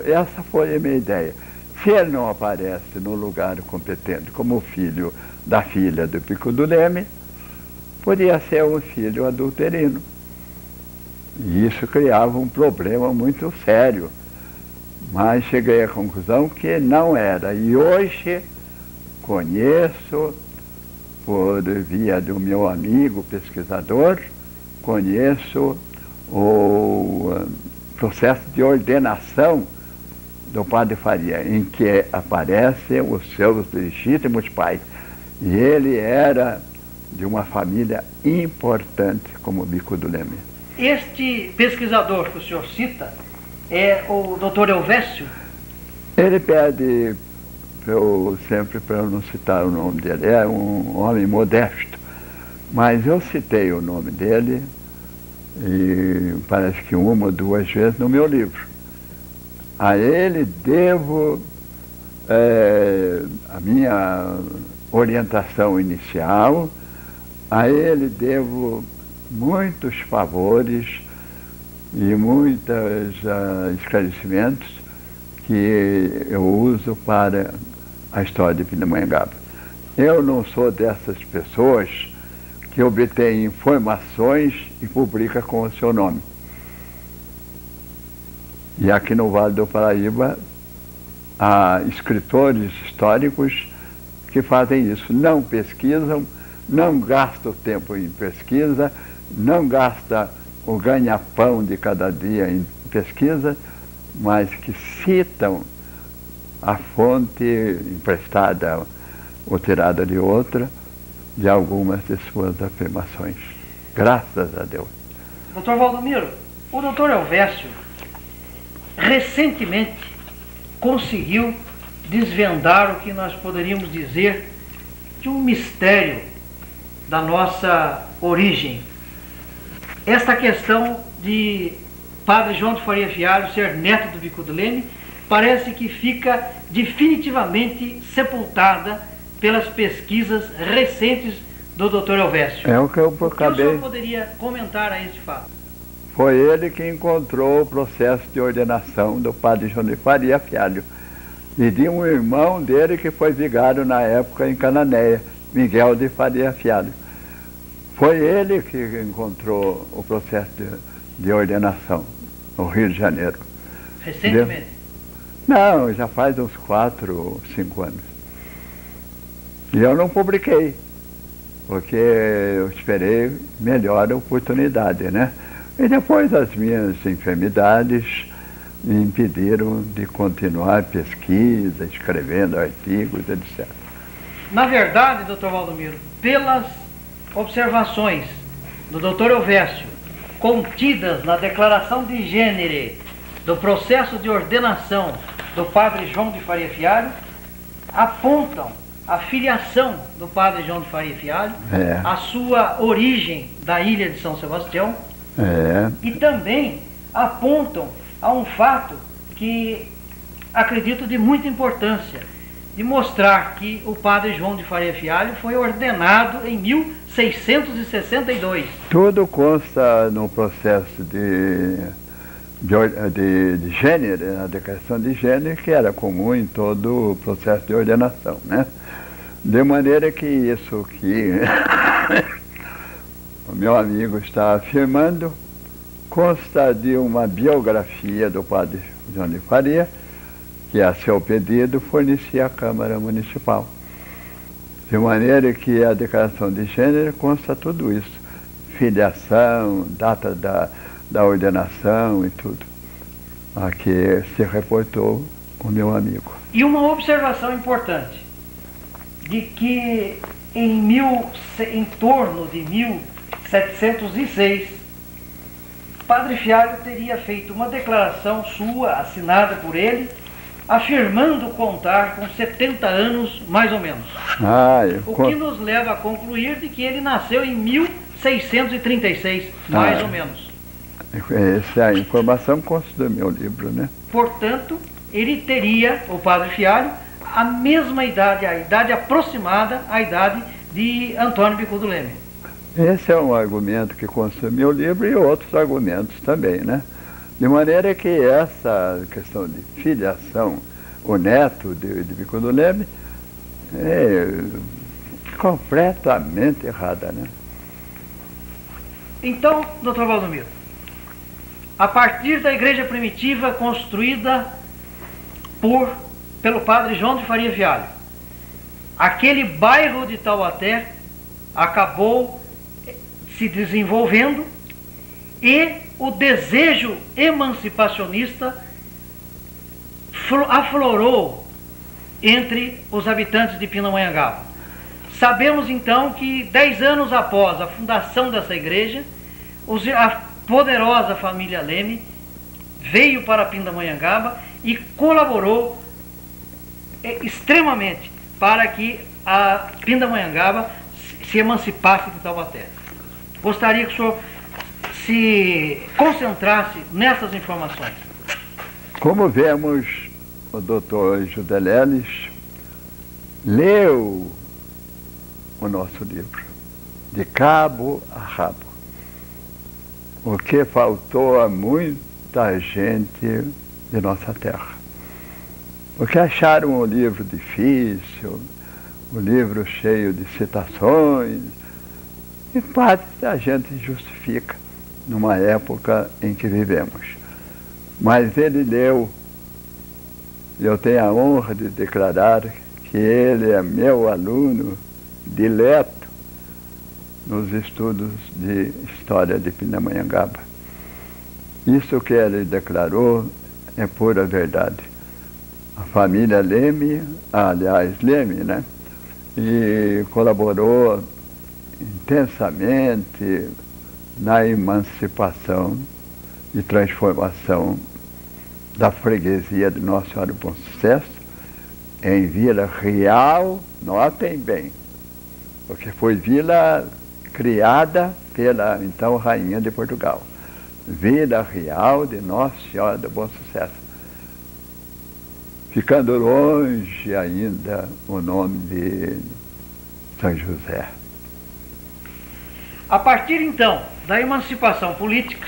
essa foi a minha ideia. Se ele não aparece no lugar competente como filho da filha do Bico do Leme, podia ser um filho adulterino. E isso criava um problema muito sério. Mas cheguei à conclusão que não era. E hoje conheço, por via do meu amigo pesquisador, conheço o processo de ordenação do padre Faria, em que aparecem os seus legítimos pais. E ele era de uma família importante como Bico do Leme. Este pesquisador que o senhor cita é o doutor Elvésio? Ele pede sempre para eu não citar o nome dele. É um homem modesto, mas eu citei o nome dele e parece que uma ou duas vezes no meu livro. A ele devo a minha orientação inicial, a ele devo muitos favores e muitos esclarecimentos que eu uso para a história de Pindamonhangaba. Eu não sou dessas pessoas que obtém informações e publica com o seu nome. E aqui no Vale do Paraíba há escritores históricos que fazem isso. Não pesquisam, não gastam tempo em pesquisa, não gastam o ganha-pão de cada dia em pesquisa, mas que citam a fonte emprestada ou tirada de outra de algumas de suas afirmações. Graças a Deus. Doutor Valdomiro, o doutor Elvésio recentemente conseguiu desvendar o que nós poderíamos dizer de um mistério da nossa origem. Esta questão de Padre João de Faria Fialho ser neto do Bicudo Leme parece que fica definitivamente sepultada pelas pesquisas recentes do Dr. Elvésio. É o que eu acabei. O que o senhor poderia comentar a este fato? Foi ele que encontrou o processo de ordenação do Padre João de Faria Fialho e de um irmão dele que foi vigário na época em Cananéia, Miguel de Faria Fialho. Foi ele que encontrou o processo de ordenação no Rio de Janeiro. Recentemente? Não, já faz uns 4 ou 5 anos. E eu não publiquei, porque eu esperei melhor oportunidade, né? E depois as minhas enfermidades me impediram de continuar pesquisa, escrevendo artigos, etc. Na verdade, doutor Valdomiro, pelas observações do doutor Elvésio, contidas na declaração de gênero do processo de ordenação do padre João de Faria Fialho, apontam a filiação do padre João de Faria Fialho, a sua origem da ilha de São Sebastião, e também apontam a um fato que acredito de muita importância, de mostrar que o padre João de Faria Fialho foi ordenado em 1662. Tudo consta no processo de gênero, na declaração de gênero, que era comum em todo o processo de ordenação, né? De maneira que isso que o meu amigo está afirmando consta de uma biografia do padre João de Faria, que a seu pedido fornecia à Câmara Municipal. De maneira que a declaração de gênero consta tudo isso. Filiação, data da ordenação e tudo. A que se reportou o meu amigo. E uma observação importante, de que em torno de 1706, Padre Fialho teria feito uma declaração sua, assinada por ele, afirmando contar com 70 anos, mais ou menos. O que nos leva a concluir de que ele nasceu em 1636, mais ou menos. Essa informação consta do meu livro, né? Portanto, ele teria, o Padre Fialho, a mesma idade, a idade aproximada à idade de Antônio Bicudo Leme. Esse é um argumento que consta no meu livro e outros argumentos também, né? De maneira que essa questão de filiação, o neto de Bicudo Leme, é completamente errada, né? Então, doutor Valdomiro, a partir da igreja primitiva construída pelo padre João de Faria Fialho, aquele bairro de Taubaté acabou se desenvolvendo e o desejo emancipacionista aflorou entre os habitantes de Pindamonhangaba. Sabemos então que 10 anos após a fundação dessa igreja, a poderosa família Leme veio para Pindamonhangaba e colaborou extremamente para que a Pindamonhangaba se emancipasse de Taubaté. Gostaria que o senhor se concentrasse nessas informações. Como vemos, o doutor Judeleles leu o nosso livro, de cabo a rabo. O que faltou a muita gente de nossa terra. Porque acharam o livro difícil, o livro cheio de citações, e parte a gente justifica numa época em que vivemos. Mas ele leu, e eu tenho a honra de declarar que ele é meu aluno dileto nos estudos de história de Pindamonhangaba. Isso que ele declarou é pura verdade. A família Leme, aliás, Leme, né? E colaborou intensamente na emancipação e transformação da freguesia de Nossa Senhora do Bom Sucesso em Vila Real, notem bem, porque foi vila criada pela então Rainha de Portugal. Vila Real de Nossa Senhora do Bom Sucesso. Ficando longe ainda o nome de São José. A partir então da emancipação política,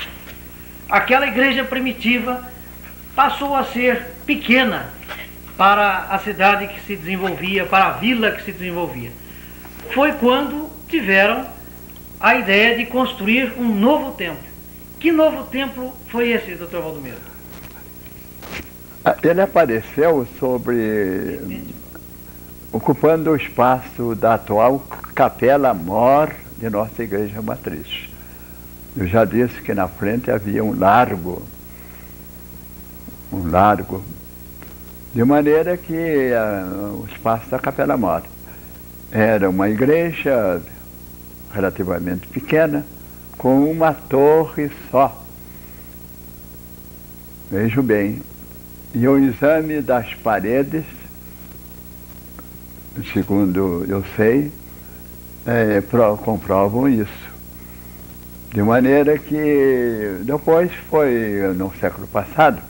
aquela igreja primitiva passou a ser pequena para a cidade que se desenvolvia, para a vila que se desenvolvia. Foi quando tiveram a ideia de construir um novo templo. Que novo templo foi esse, doutor Valdomiro? Ele apareceu ocupando o espaço da atual Capela Mor de nossa igreja matriz. Eu já disse que na frente havia um largo, de maneira que o espaço da Capela Mor era uma igreja relativamente pequena, com uma torre só. Vejo bem. E o exame das paredes, segundo eu sei, comprovam isso. De maneira que depois no século passado,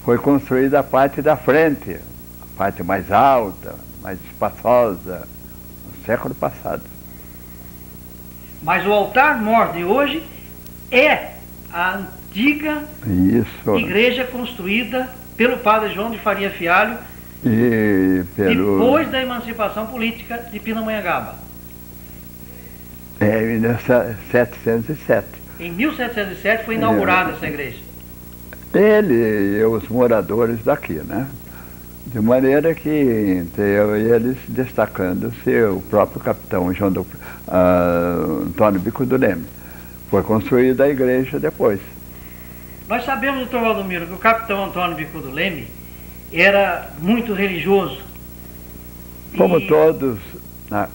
foi construída a parte da frente, a parte mais alta, mais espaçosa, no século passado. Mas o altar-mor de hoje é a antiga igreja construída pelo padre João de Faria Fialho depois da emancipação política de Pindamonhangaba. Em 1707. Em 1707 foi inaugurada essa igreja. Ele e os moradores daqui, né? De maneira que eles destacando-se o próprio capitão Antônio Bico do Leme. Foi construída a igreja depois. Nós sabemos, doutor Valdomiro, que o capitão Antônio Bico do Leme era muito religioso. Como todos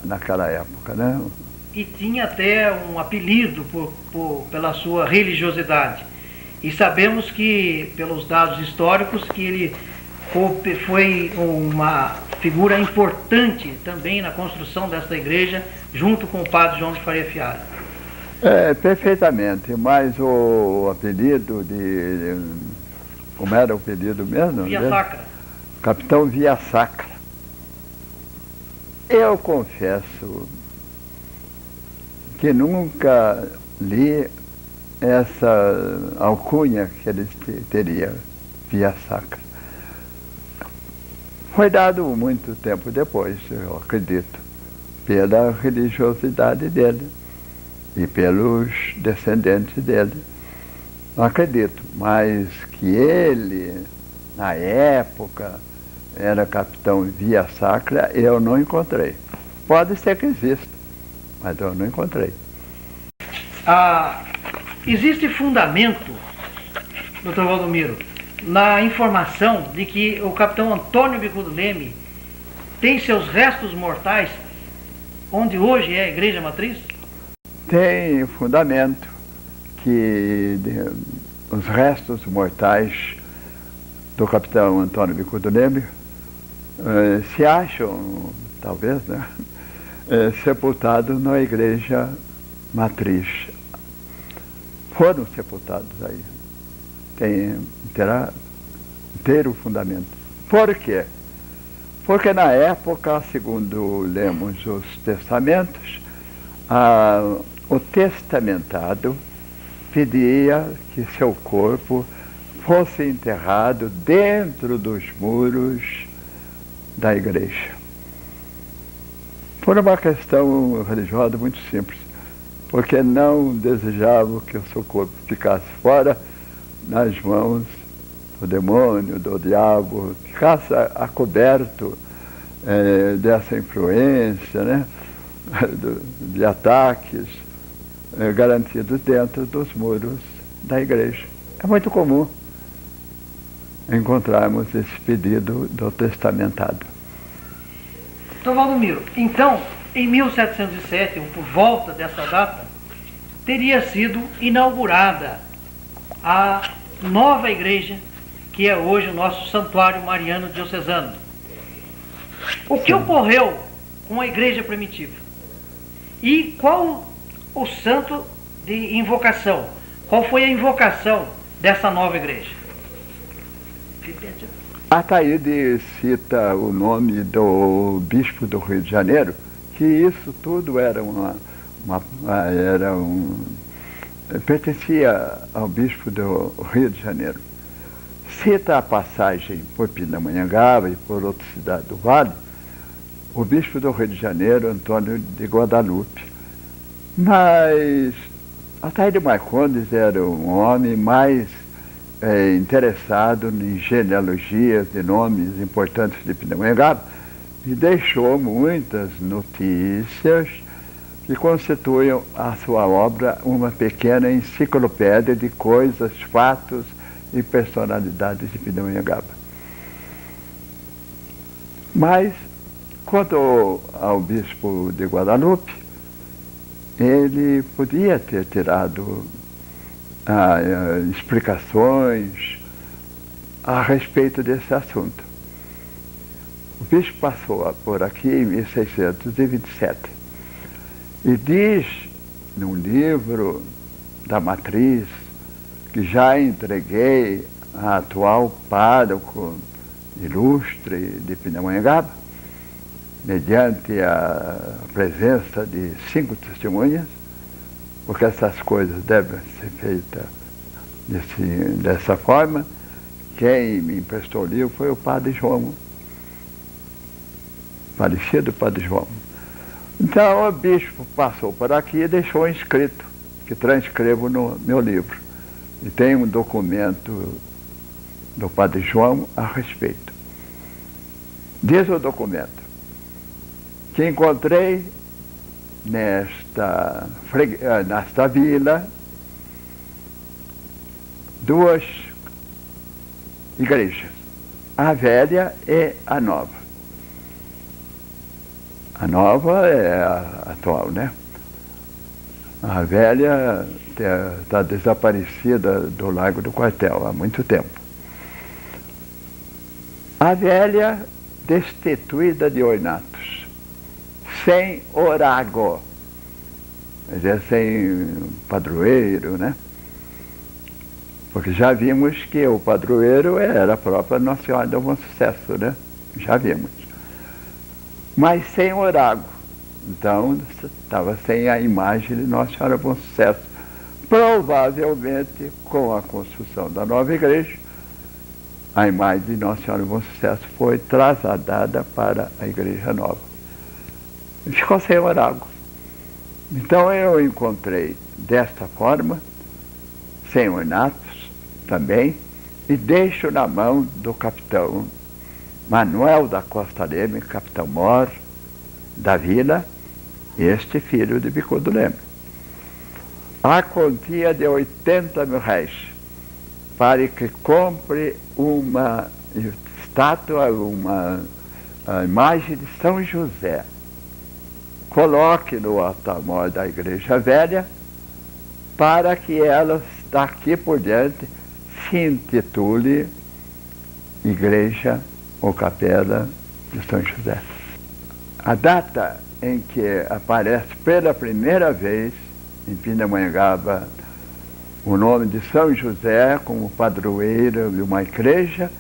naquela época, né? E tinha até um apelido pela sua religiosidade. E sabemos que, pelos dados históricos, que ele foi uma figura importante também na construção desta igreja, junto com o padre João de Faria Fialho. Perfeitamente, mas o apelido como era o apelido mesmo? Via Sacra. Capitão Via Sacra. Eu confesso que nunca li essa alcunha que ele teria, Via Sacra. Foi dado muito tempo depois, eu acredito, pela religiosidade dele e pelos descendentes dele. Não acredito, mas que ele, na época, era capitão Via Sacra, eu não encontrei. Pode ser que exista, mas eu não encontrei. Existe fundamento, doutor Valdomiro, na informação de que o capitão Antônio Bico do Leme tem seus restos mortais onde hoje é a igreja matriz? Tem fundamento que os restos mortais do capitão Antônio Bico do Leme se acham, talvez, né, sepultados na igreja matriz. Foram sepultados aí. Terá inteiro fundamento. Por quê? Porque na época, segundo lemos os testamentos, o testamentado pedia que seu corpo fosse enterrado dentro dos muros da igreja. Por uma questão religiosa muito simples, porque não desejavam que o seu corpo ficasse fora nas mãos do demônio, do diabo, ficasse acoberto dessa influência, né, de ataques garantidos dentro dos muros da igreja. É muito comum encontrarmos esse pedido do testamentado. Dr. Valdomiro, então, em 1707, ou por volta dessa data, teria sido inaugurada a nova igreja, que é hoje o nosso Santuário Mariano Diocesano. O que ocorreu com a igreja primitiva? E qual o santo de invocação? Qual foi a invocação dessa nova igreja? Ataíde cita o nome do bispo do Rio de Janeiro, que isso tudo era pertencia ao bispo do Rio de Janeiro. Cita a passagem por Pindamonhangaba e por outra cidade do Vale, o bispo do Rio de Janeiro, Antônio de Guadalupe. Mas Ataíde Marcondes era um homem mais interessado em genealogias de nomes importantes de Pindamonhangaba e deixou muitas notícias que constituem a sua obra uma pequena enciclopédia de coisas, fatos e personalidades de Pindamonhangaba. Mas, quanto ao bispo de Guadalupe, ele podia ter tirado explicações a respeito desse assunto. O bispo passou por aqui em 1627 e diz num livro da Matriz, que já entreguei à atual pároco ilustre de Pindamonhangaba, mediante a presença de 5 testemunhas, porque essas coisas devem ser feitas dessa forma. Quem me emprestou o livro foi o Padre João, falecido Padre João. Então o bispo passou por aqui e deixou inscrito, que transcrevo no meu livro. E tem um documento do Padre João a respeito. Diz o documento que encontrei nesta vila 2 igrejas, a velha e a nova. A nova é a atual, né? A velha está desaparecida do Largo do Quartel há muito tempo. A velha destituída de ornatos, sem orago, quer dizer, sem padroeiro, né? Porque já vimos que o padroeiro era a própria Nossa Senhora do Bom Sucesso, né? Já vimos. Mas sem orago. Então, estava sem a imagem de Nossa Senhora do Bom Sucesso. Provavelmente, com a construção da nova igreja, a imagem de Nossa Senhora do Bom Sucesso foi trasladada para a igreja nova. Ficou sem orago. Então eu encontrei desta forma, sem ornatos também, e deixo na mão do capitão Manuel da Costa Leme, capitão-mor da vila, este filho de Bicudo Leme. A quantia de 80 mil réis, para que compre uma estátua, uma imagem de São José. Coloque no altar-mor da Igreja Velha, para que ela, daqui por diante, se intitule Igreja ou Capela de São José. A data em que aparece pela primeira vez em Pindamonhangaba o nome de São José como padroeiro de uma igreja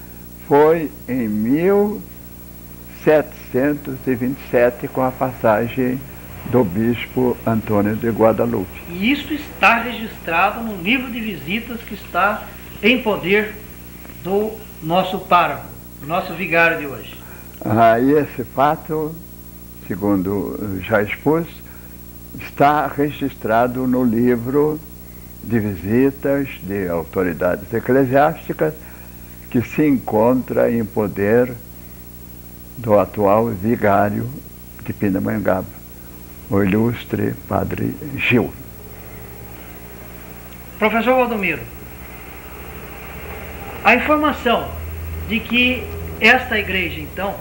foi em 1727, com a passagem do bispo Antônio de Guadalupe. E isso está registrado no livro de visitas que está em poder do nosso pároco, do nosso vigário de hoje. E esse fato, segundo já expus, está registrado no livro de visitas de autoridades eclesiásticas que se encontra em poder do atual vigário de Pindamonhangaba, o ilustre Padre Gil. Professor Valdomiro, a informação de que esta igreja, então,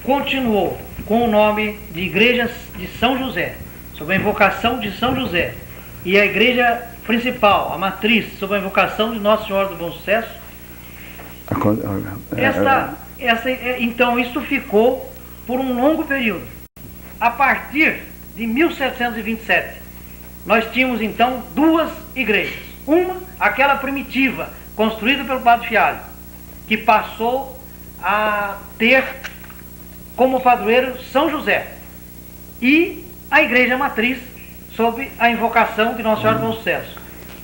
continuou com o nome de Igreja de São José, sob a invocação de São José, e a igreja principal, a matriz, sob a invocação de Nossa Senhora do Bom Sucesso, então isto ficou por um longo período. A partir de 1727, nós tínhamos então duas igrejas. Uma, aquela primitiva, construída pelo Padre Fialho, que passou a ter como padroeiro São José, e a igreja matriz, sob a invocação de Nossa Senhora do Bom Sucesso.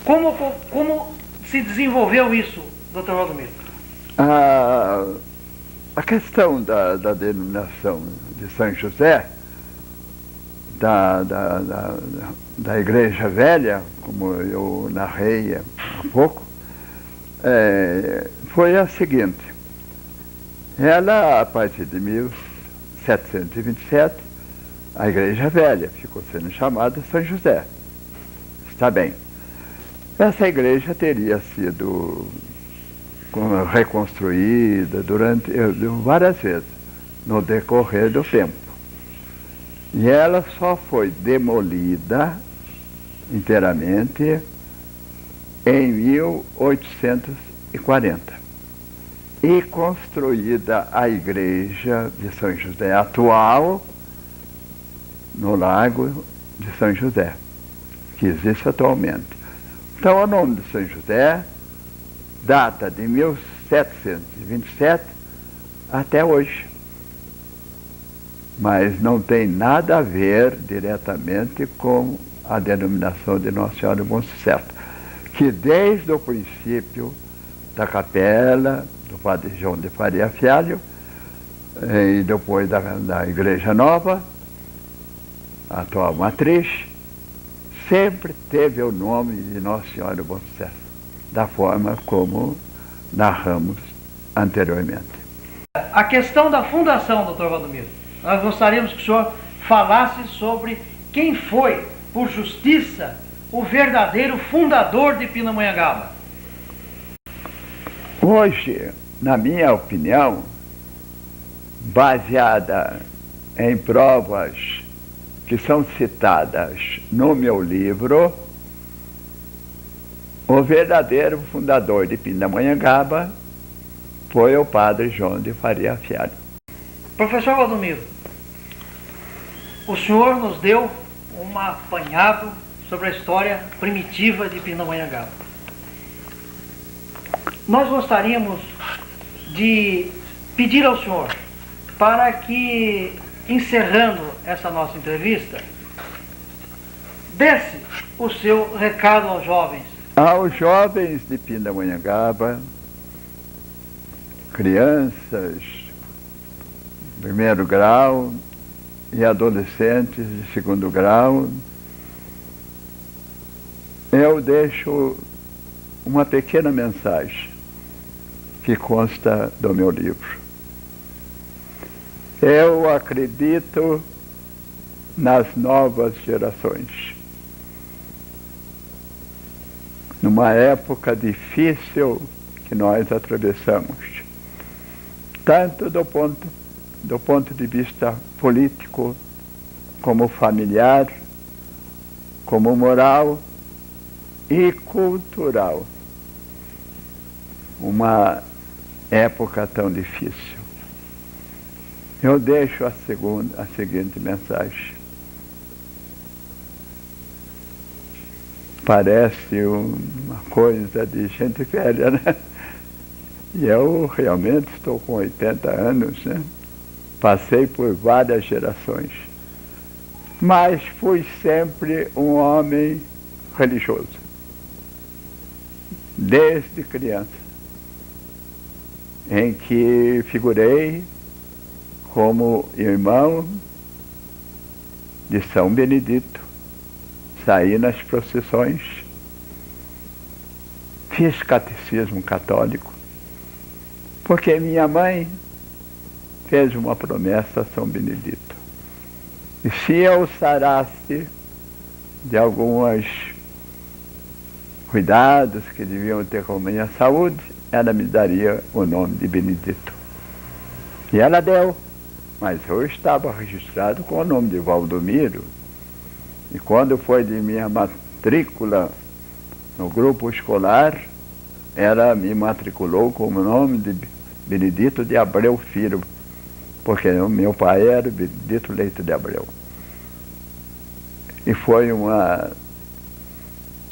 Como se desenvolveu isso, Dr. Valdomiro? A questão da denominação de São José, da Igreja Velha, como eu narrei há pouco, foi a seguinte. Ela, a partir de 1727, a Igreja Velha ficou sendo chamada São José. Está bem. Essa igreja teria sido reconstruída várias vezes no decorrer do tempo. E ela só foi demolida inteiramente em 1840. E construída a igreja de São José atual no Lago de São José, que existe atualmente. Então, o nome de São José data de 1727 até hoje. Mas não tem nada a ver diretamente com a denominação de Nossa Senhora do Bom Sucesso, que desde o princípio da capela do Padre João de Faria Fialho, e depois da Igreja Nova, a atual matriz, sempre teve o nome de Nossa Senhora do Bom Sucesso, da forma como narramos anteriormente. A questão da fundação, Dr. Valdomiro, nós gostaríamos que o senhor falasse sobre quem foi, por justiça, o verdadeiro fundador de Pindamonhangaba. Hoje, na minha opinião, baseada em provas que são citadas no meu livro, o verdadeiro fundador de Pindamonhangaba foi o Padre João de Faria Fialho. Professor Valdomiro, o senhor nos deu um apanhado sobre a história primitiva de Pindamonhangaba. Nós gostaríamos de pedir ao senhor para que, encerrando essa nossa entrevista, desse o seu recado aos jovens. Aos jovens de Pindamonhangaba, crianças de primeiro grau e adolescentes de segundo grau, eu deixo uma pequena mensagem que consta do meu livro. Eu acredito nas novas gerações. Numa época difícil que nós atravessamos, tanto do ponto de vista político, como familiar, como moral e cultural. Uma época tão difícil. Eu deixo a seguinte mensagem. Parece uma coisa de gente velha, né? E eu realmente estou com 80 anos, né? Passei por várias gerações. Mas fui sempre um homem religioso. Desde criança. Em que figurei como irmão de São Benedito, saí nas procissões, fiz catecismo católico, Porque minha mãe fez uma promessa a São Benedito. E se eu sarasse de alguns cuidados que deviam ter com a minha saúde, ela me daria o nome de Benedito. E ela deu, mas eu estava registrado com o nome de Valdomiro. E quando foi de minha matrícula no grupo escolar, ela me matriculou com o nome de Benedito de Abreu Filho, porque o meu pai era Benedito Leite de Abreu. E foi uma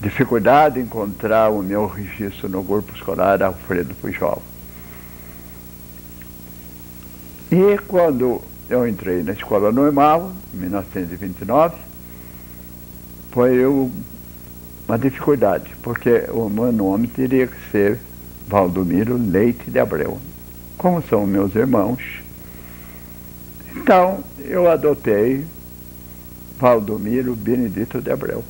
dificuldade encontrar o meu registro no grupo escolar Alfredo Pujol. E quando eu entrei na escola normal, em 1929, foi uma dificuldade, porque o meu nome teria que ser Valdomiro Leite de Abreu, como são meus irmãos. Então, eu adotei Valdomiro Benedito de Abreu.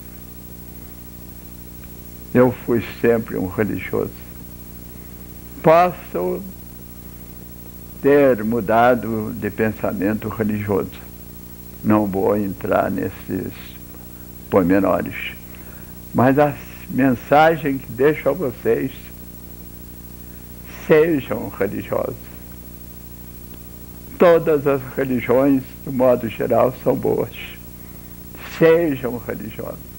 Eu fui sempre um religioso. Posso ter mudado de pensamento religioso. Não vou entrar nesses pormenores. Mas a mensagem que deixo a vocês: sejam religiosos. Todas as religiões, do modo geral, são boas. Sejam religiosos.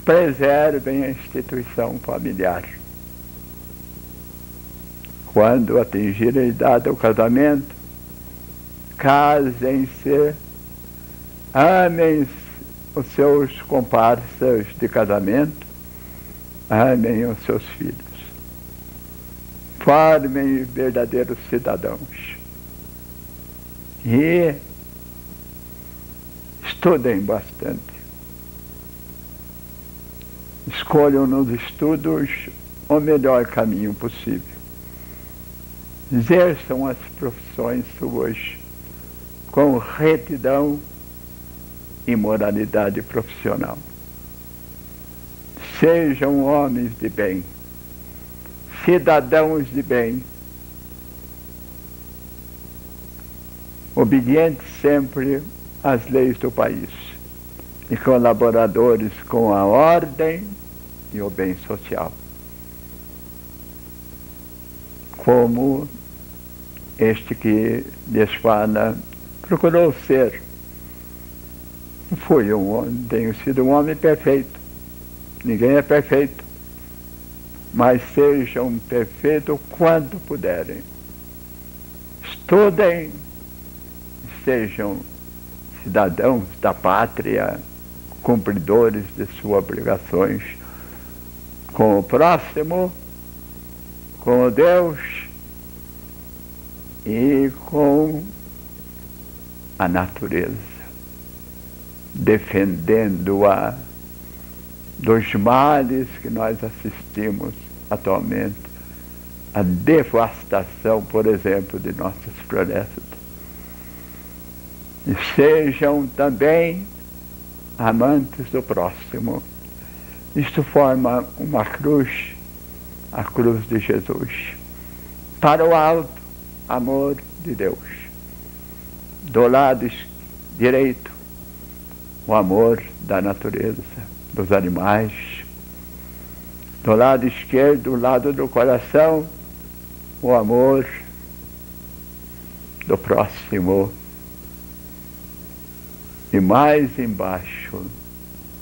Preservem a instituição familiar. Quando atingirem a idade do casamento, casem-se, amem os seus comparsas de casamento, amem os seus filhos. Formem verdadeiros cidadãos. E estudem bastante. Escolham nos estudos o melhor caminho possível. Exerçam as profissões suas com retidão e moralidade profissional. Sejam homens de bem, cidadãos de bem, obedientes sempre às leis do país e colaboradores com a ordem e o bem social. Como este que lhes fala procurou ser. Fui um homem, tenho sido um homem perfeito. Ninguém é perfeito. Mas sejam perfeitos quando puderem. Estudem, sejam cidadãos da pátria, cumpridores de suas obrigações com o próximo, com o Deus e com a natureza, defendendo-a dos males que nós assistimos atualmente, a devastação, por exemplo, de nossas florestas. E sejam também amantes do próximo. Isto forma uma cruz, a cruz de Jesus. Para o alto, amor de Deus. Do lado direito, o amor da natureza, dos animais. Do lado esquerdo, o lado do coração, o amor do próximo. E mais embaixo,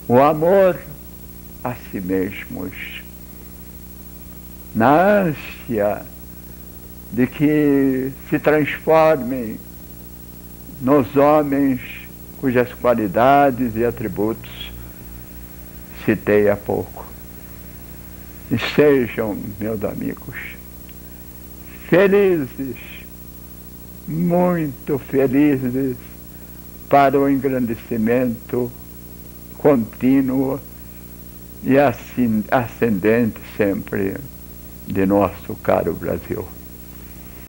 o amor a si mesmos, na ânsia de que se transformem nos homens cujas qualidades e atributos citei há pouco. E sejam, meus amigos, felizes, muito felizes, para o engrandecimento contínuo e ascendente sempre de nosso caro Brasil.